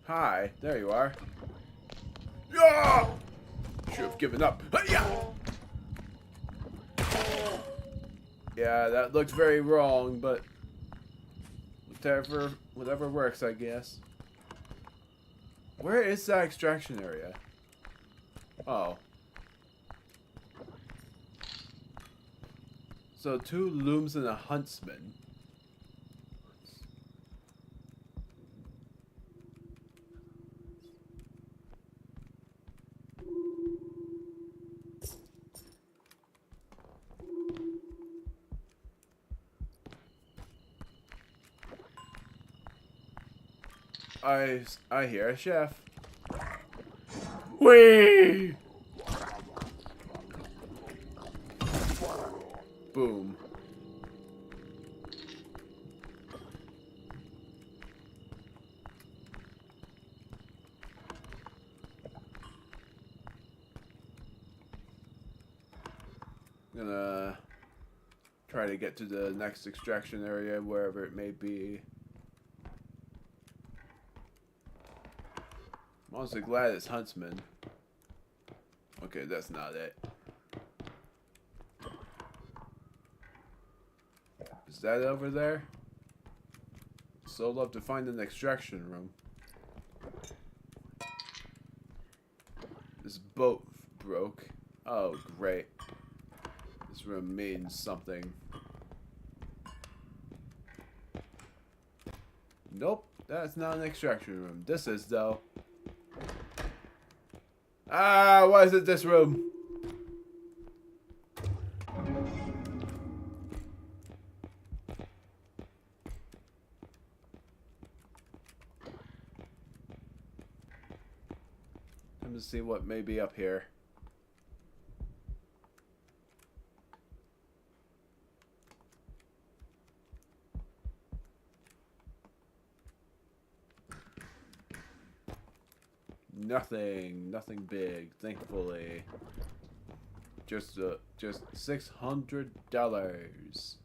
Speaker 1: Hi, there you are. Yeah! Should have given up. Hi-ya! Yeah, that looked very wrong, but whatever works, I guess. Where is that extraction area? Oh. So 2 looms and a huntsman. I hear a chef. Whee! Boom. Gonna try to get to the next extraction area, wherever it may be. I'm also glad it's Huntsman. Okay, that's not it. Is that over there? So love to find an extraction room. This boat broke. Oh, great. This room means something. Nope, that's not an extraction room. This is, though. Ah, why is it this room? Time to see what may be up here. Nothing big, thankfully. Just $600.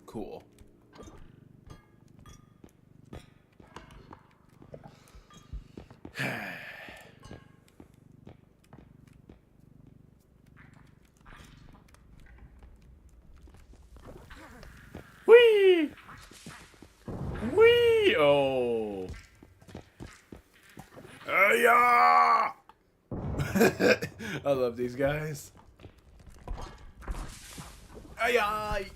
Speaker 1: Cool. Whee! Whee! Oh. Yeah! I love these guys. Ay ay!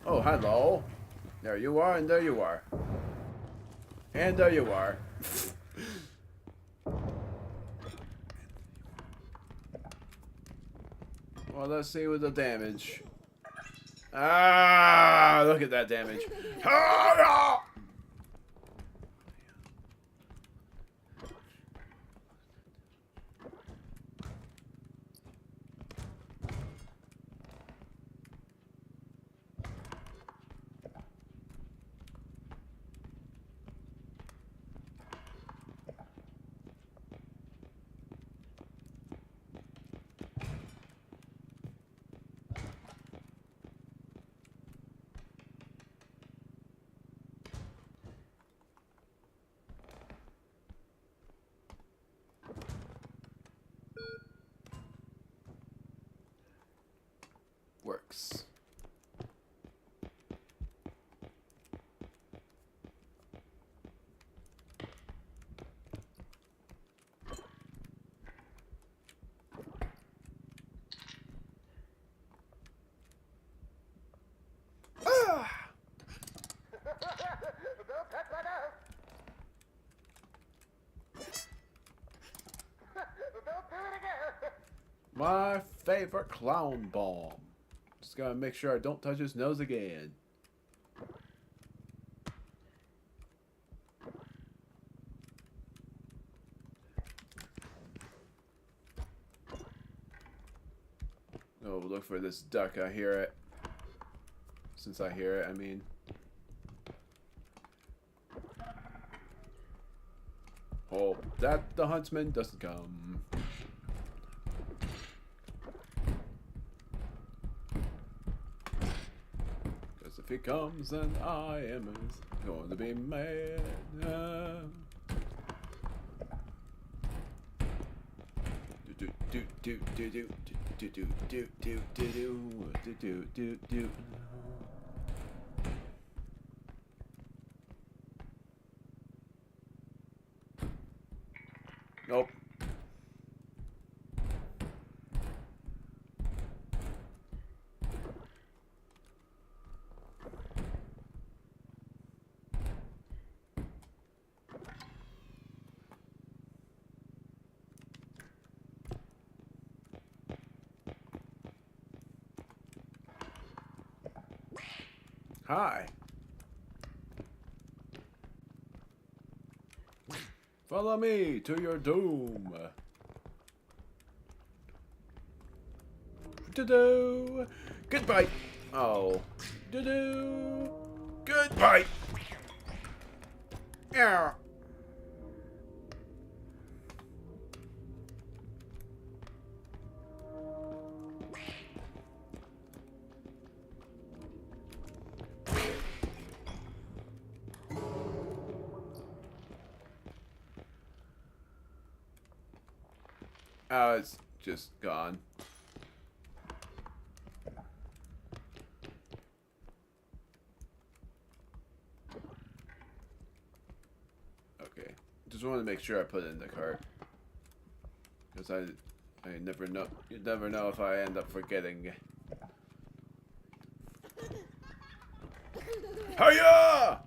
Speaker 1: Oh, hello. There you are, and there you are. And there you are. Well, let's see with the damage. Ah, look at that damage. Ah! My favorite clown bomb. Just gotta make sure I don't touch his nose again. Oh, look for this duck. I hear it. Since I hear it, I mean. Hope that the huntsman doesn't come. Because if he comes, then I am going to be mad. Do do do do do do do do do do do do do. Nope. Hi. Follow me to your doom. Do-do. Goodbye. Oh. Do-do. Goodbye. Yeah. Oh, it's just gone. Okay. Just wanted to make sure I put it in the cart. Because I never know. You never know if I end up forgetting. Hiya!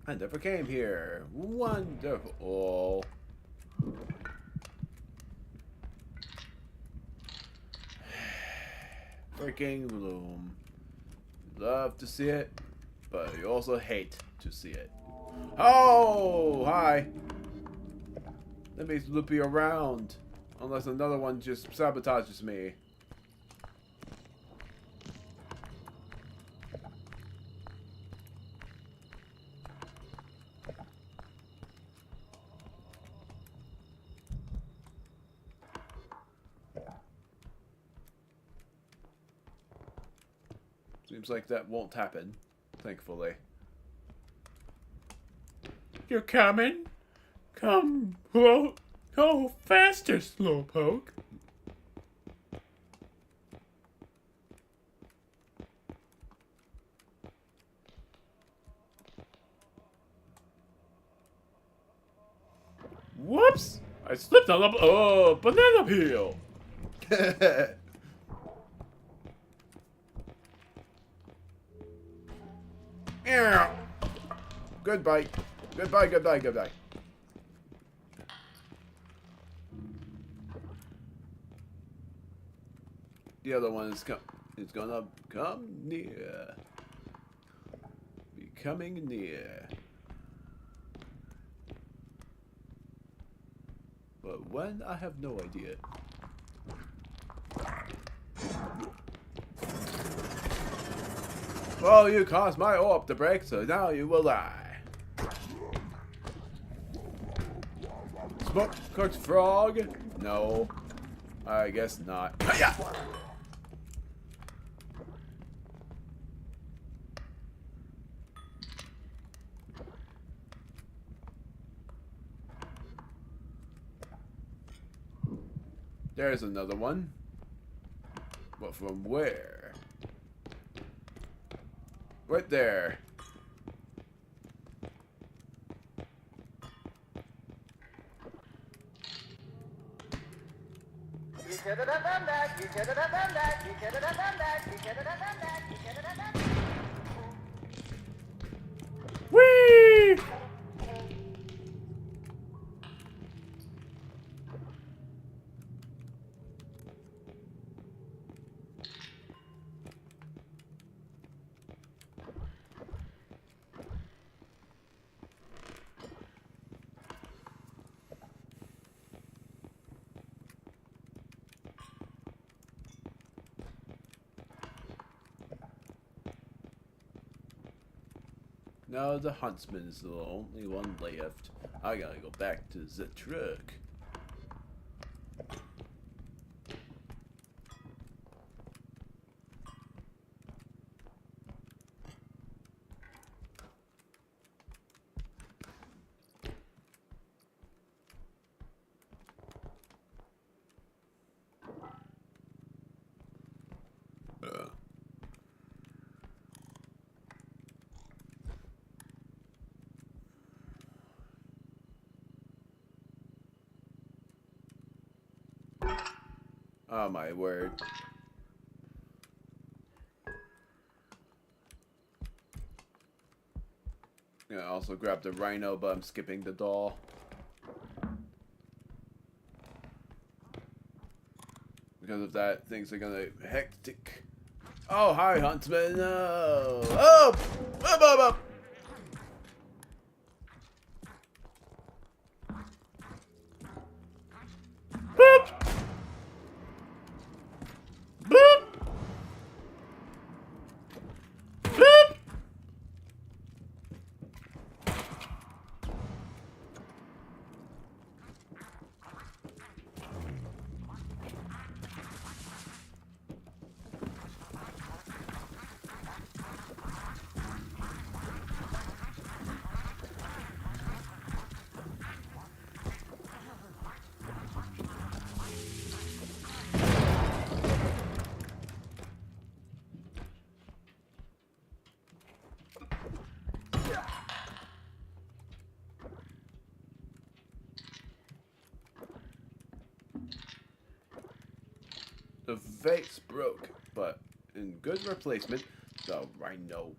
Speaker 1: I never came here. Wonderful. Freaking Bloom. Love to see it, but you also hate to see it. Oh, hi. Let me loop you around. Unless another one just sabotages me. Seems like that won't happen, thankfully.
Speaker 2: You're coming? Come, whoa, go faster, Slowpoke. Whoops! I slipped on a banana peel.
Speaker 1: Goodbye. Goodbye, goodbye, goodbye. The other one is gonna come near. Be coming near. But when, I have no idea. Well, you caused my orb to break, so now you will die. Smoke cooked frog? No. I guess not. Hiya! There's another one. But from where? Right there.
Speaker 3: should have done that. You should have done that. You should have done that. You should have done that. You should have done that.
Speaker 2: Whee! Now the huntsman is the only one left. I gotta go back to the truck. Oh my word. I'm gonna also grab the rhino, but I'm skipping the doll. Because of that, things are gonna be hectic. Oh, hi, huntsman. No. Oh! Up, up, up. Boop! Boop! Boop! The vase broke, but in good replacement, the rhino.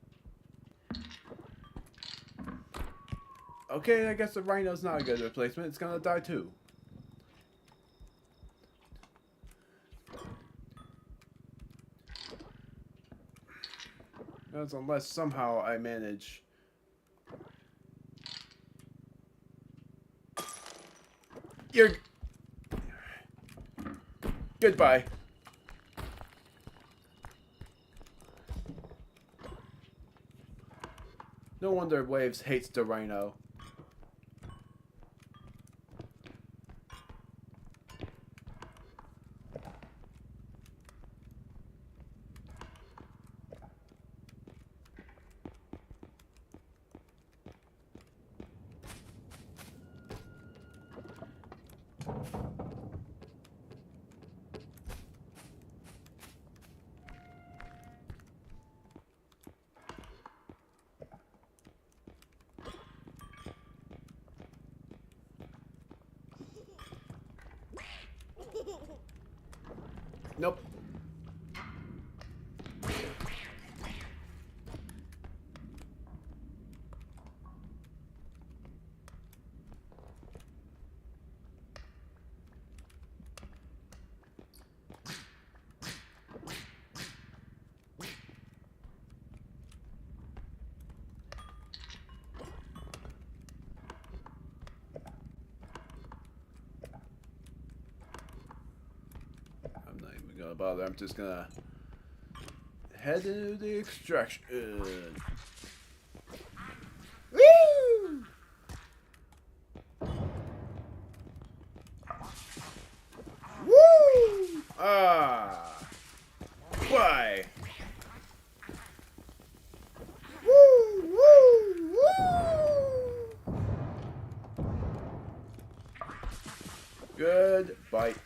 Speaker 2: Okay, I guess the rhino's not a good replacement. It's gonna die too. That's unless somehow I manage. You're... Goodbye. No wonder Waves hates the rhino. Nope. I'm not even gonna bother. I'm just gonna head into the extraction. Woo! Woo! Ah! Why? Woo! Woo! Woo! Good bite.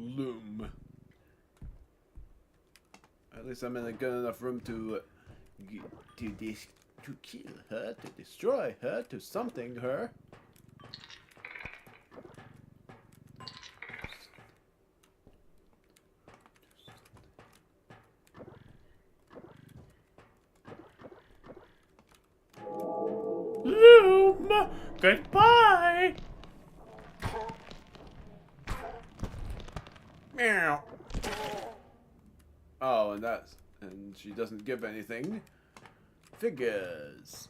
Speaker 2: loom. At least I'm in a good enough room to kill her, to destroy her, to something her. Loom, goodbye. Meow. Oh, and she doesn't give anything. Figures.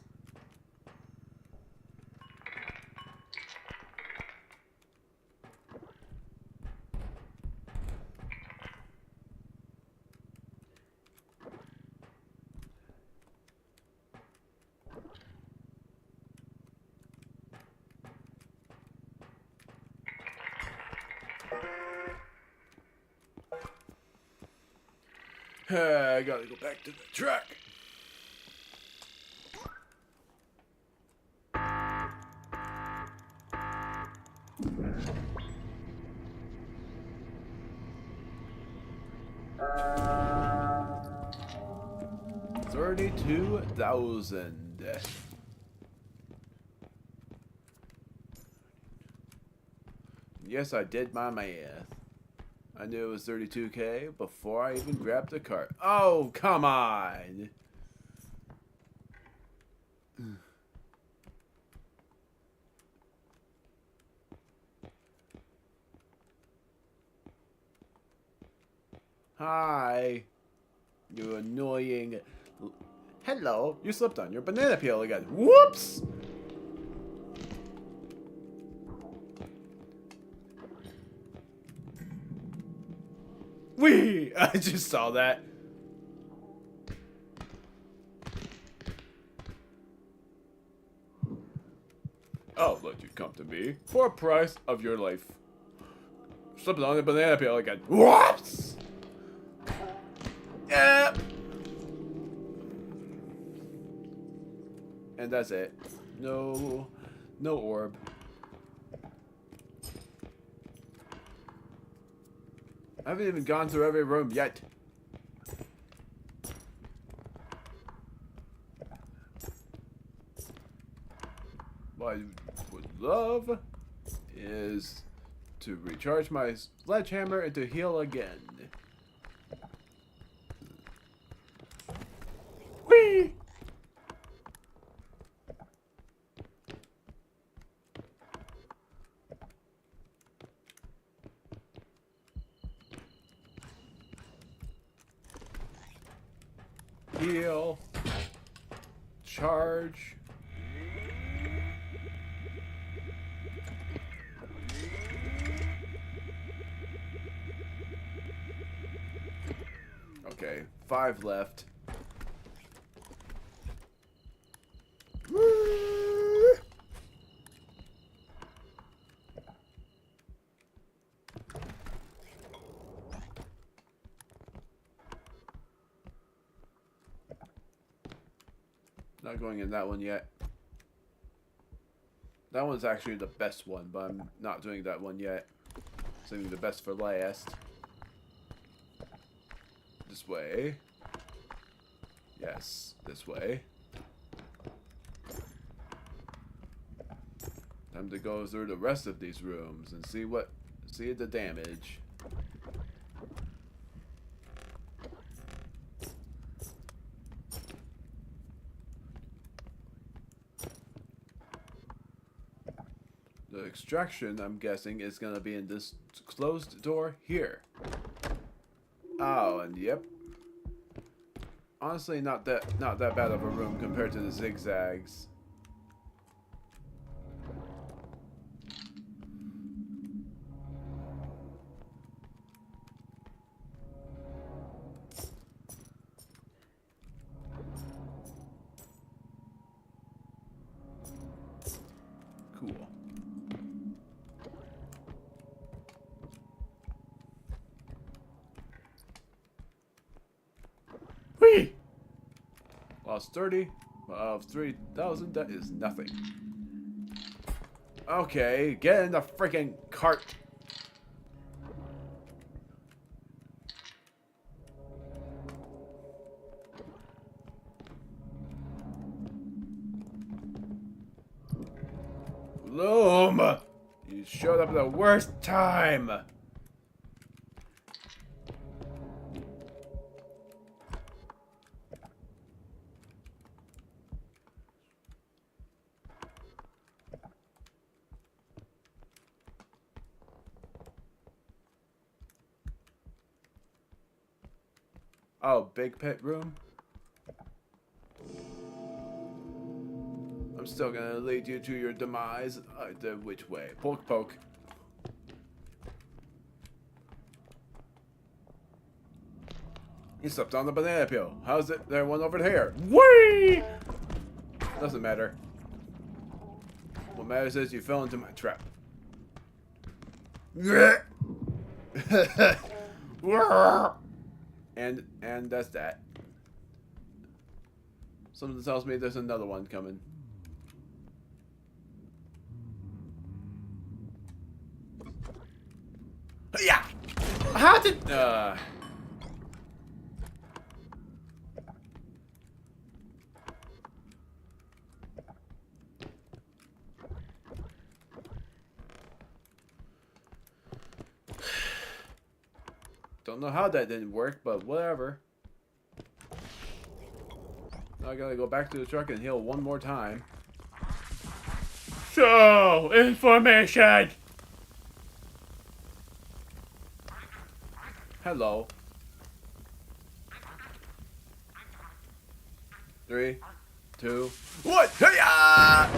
Speaker 2: I gotta go back to the truck. $32,000. Yes, I did my math. I knew it was 32K before I even grabbed the cart. Oh, come on! Hi, you annoying... Hello, you slipped on your banana peel again. Whoops! Whee! I just saw that. I'll let you come to me for a price of your life. Slipping on the banana peel again. Whoops! Yep. And that's it. No orb. I haven't even gone through every room yet. What I would love is to recharge my sledgehammer and to heal again. Whee! Heal. Charge. Okay, 5 left. Not going in that one yet. That one's actually the best one, but I'm not doing that one yet. Saving the best for last. This way. Yes, this way. Time to go through the rest of these rooms and see the damage. The extraction, I'm guessing, is gonna be in this closed door here. Oh, and yep. Honestly, not that bad of a room compared to the zigzags. Cool. Whee! Lost 30 of 3,000. That is nothing. Okay, get in the freaking cart. Loom! You showed up at the worst time! Oh, big pit room? I'm still gonna lead you to your demise. Which way? Poke, poke. You stepped on the banana peel. How's it? There one over here. Whee! Doesn't matter. What matters is you fell into my trap. And that's that. Something tells me there's another one coming. Yeah. How did Don't know how that didn't work, but whatever. Now I gotta go back to the truck and heal one more time. Show information! Hello. 3, 2, 1. Hiya!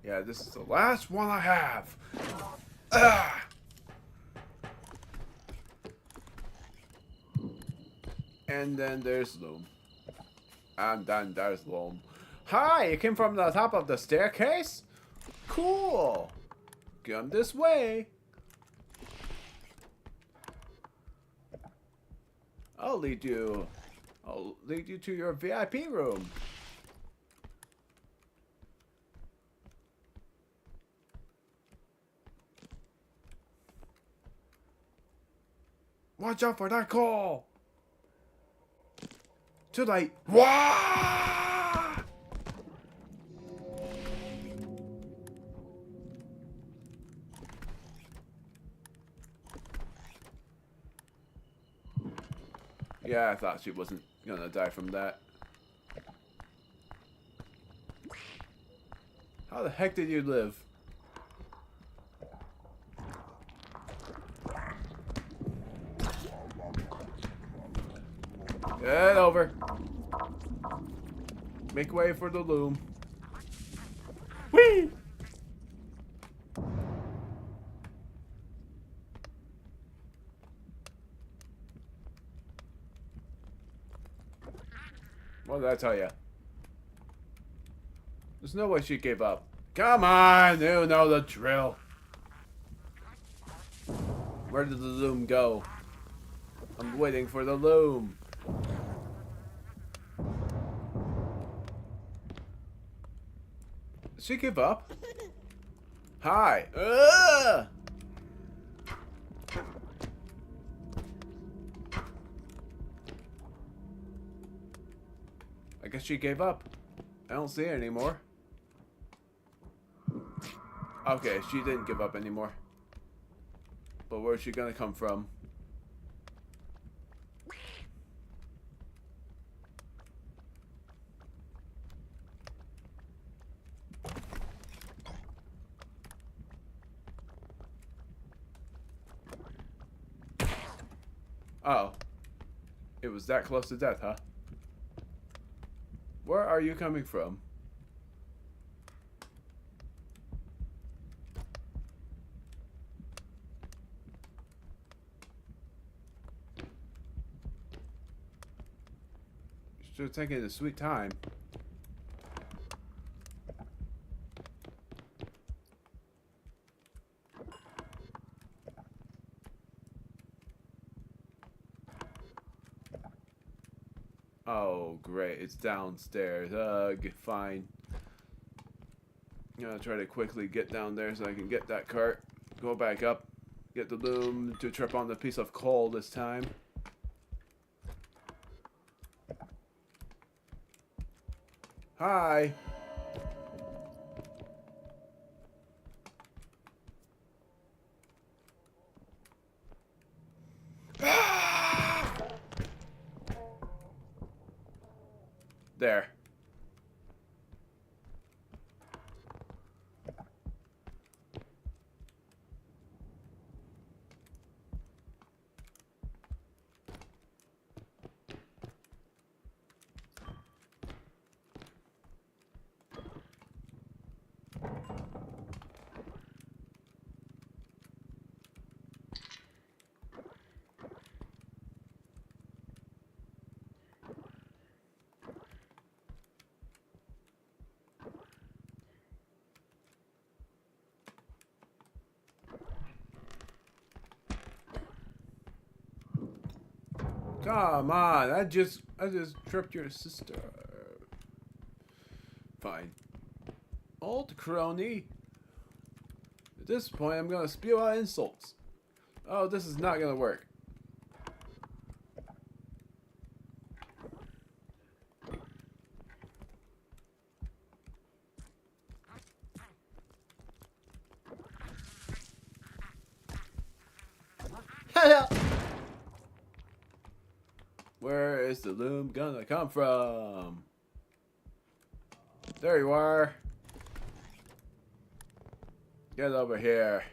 Speaker 2: Yeah, this is the last one I have. Ah! And then there's Loom. And then there's Loom. Hi, you came from the top of the staircase? Cool. Come this way. I'll lead you to your VIP room. Watch out for that call! Too late. Wah! Yeah, I thought she wasn't gonna die from that. How the heck did you live? Get over. Make way for the Loom. Whee! What did I tell you? There's no way she gave up. Come on, you know the drill. Where did the Loom go? I'm waiting for the Loom. Did she give up? Hi. Ugh! I guess she gave up. I don't see her anymore. Okay, she didn't give up anymore. But where's she gonna come from? Oh. It was that close to death, huh? Where are you coming from? Should have taken a sweet time. Oh, great. It's downstairs. Fine. I'm gonna try to quickly get down there so I can get that cart. Go back up. Get the loom to trip on the piece of coal this time. Hi. There. Come on, I just tripped your sister. Fine. Old crony. At this point, I'm gonna spew out insults. Oh, this is not gonna work. Where is the loom gonna come from? There you are. Get over here.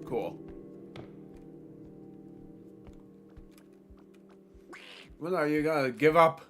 Speaker 2: Cool. When are you gonna give up?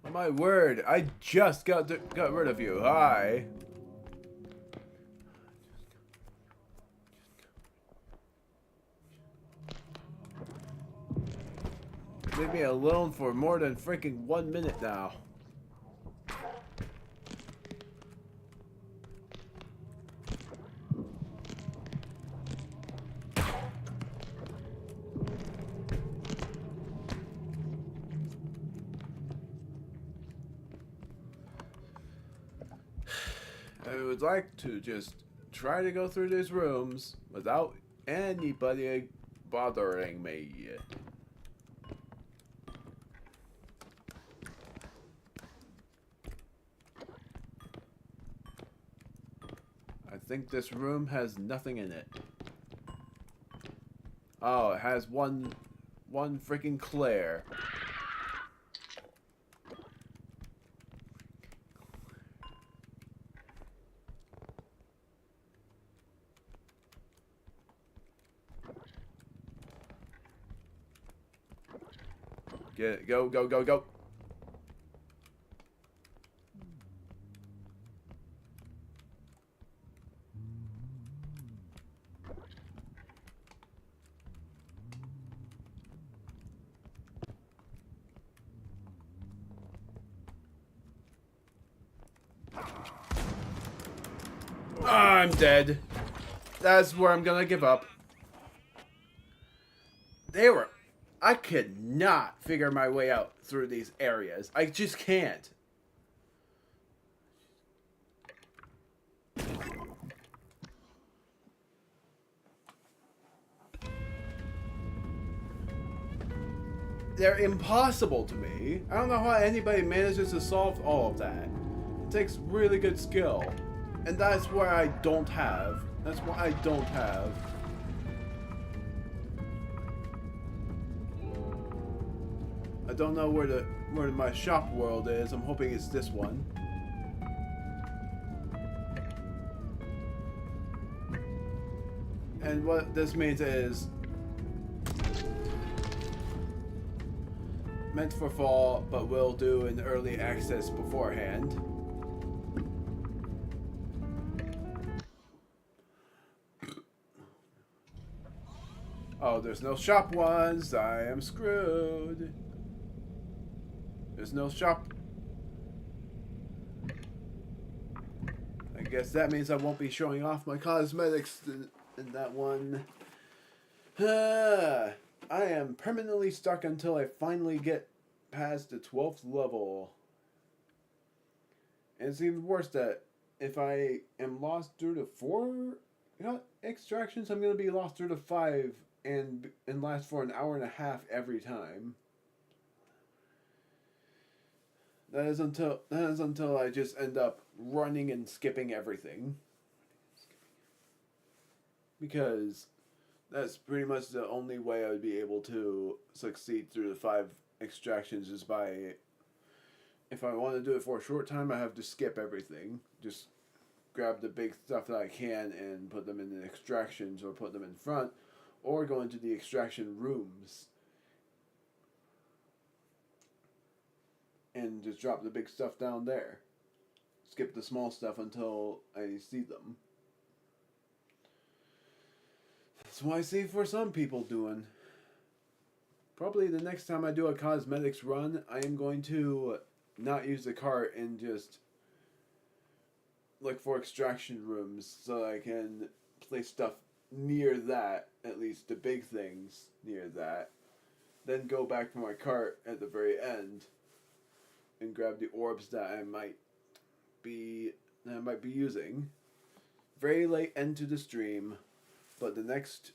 Speaker 2: Oh my word, I just got rid of you. Hi. Leave me alone for more than freaking 1 minute now. I would like to just try to go through these rooms without anybody bothering me. I think this room has nothing in it. Oh, it has one freaking Claire. Get it. Go, go, go, go. I'm dead. That's where I'm gonna give up. I could not figure my way out through these areas. I just can't. they're impossible to me. I don't know how anybody manages to solve all of that. It takes really good skill. And that's where I don't have. That's what I don't have. I don't know where my shop world is. I'm hoping it's this one. And what this means is meant for fall, but will do an early access beforehand. Oh, there's no shop ones. I am screwed. There's no shop. I guess that means I won't be showing off my cosmetics in that one. I am permanently stuck until I finally get past the 12th level. And it's even worse that if I am lost through the 4 extractions, I'm going to be lost through the 5 and last for an hour and a half every time. That is until I just end up running and skipping everything. Because that's pretty much the only way I would be able to succeed through the 5 extractions is by... If I want to do it for a short time, I have to skip everything. Just grab the big stuff that I can and put them in the extractions or put them in front. Or go into the extraction rooms. And just drop the big stuff down there. Skip the small stuff until I see them. That's what I see for some people doing. Probably the next time I do a cosmetics run, I am going to not use the cart and just look for extraction rooms so I can place stuff near that, at least the big things near that. Then go back to my cart at the very end and grab the orbs that I might be using. Very late into the stream, but the next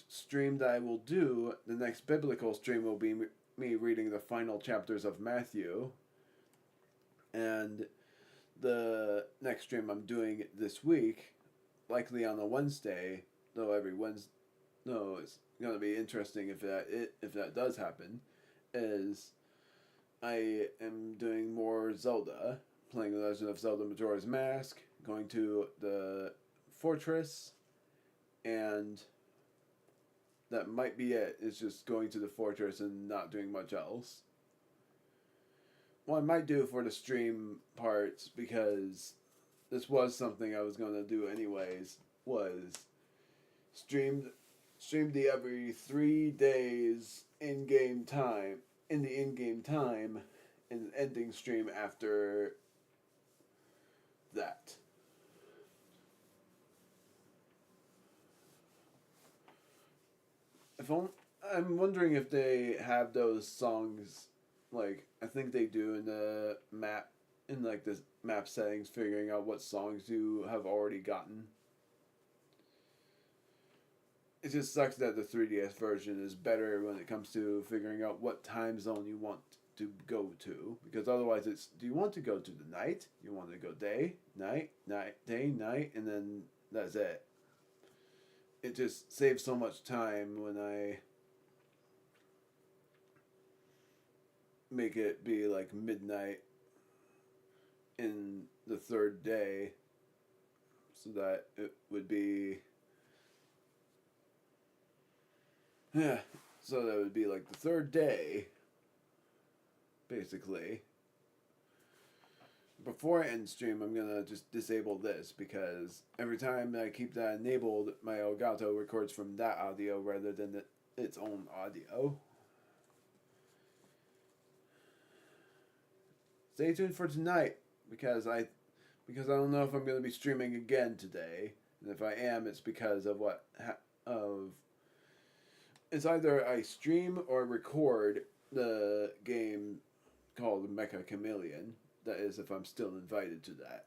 Speaker 2: stream that I will do, the next biblical stream will be me reading the final chapters of Matthew. And the next stream I'm doing this week, likely on a Wednesday, though every Wednesday, no, it's gonna be interesting if that does happen, is I am doing more Zelda, playing The Legend of Zelda Majora's Mask, going to the fortress, and that might be it. It's just going to the fortress and not doing much else. What I might do for the stream parts, because this was something I was going to do anyways, was stream the every 3 days in-game time, and ending stream after that. I'm wondering if they have those songs, like, I think they do in the map, in like the map settings, figuring out what songs you have already gotten. It just sucks that the 3DS version is better when it comes to figuring out what time zone you want to go to, because otherwise it's, do you want to go to the night? You want to go day, night, day, night, and then that's it. It just saves so much time when I make it be like midnight in the 3rd day, so that it would be, so that would be like the 3rd day, basically. Before I end stream, I'm gonna just disable this, because every time I keep that enabled, my Elgato records from that audio rather than its own audio. Stay tuned for tonight, because I don't know if I'm gonna be streaming again today, and if I am, it's because of it's either I stream or record the game called Mecha Chameleon. That is, if I'm still invited to that.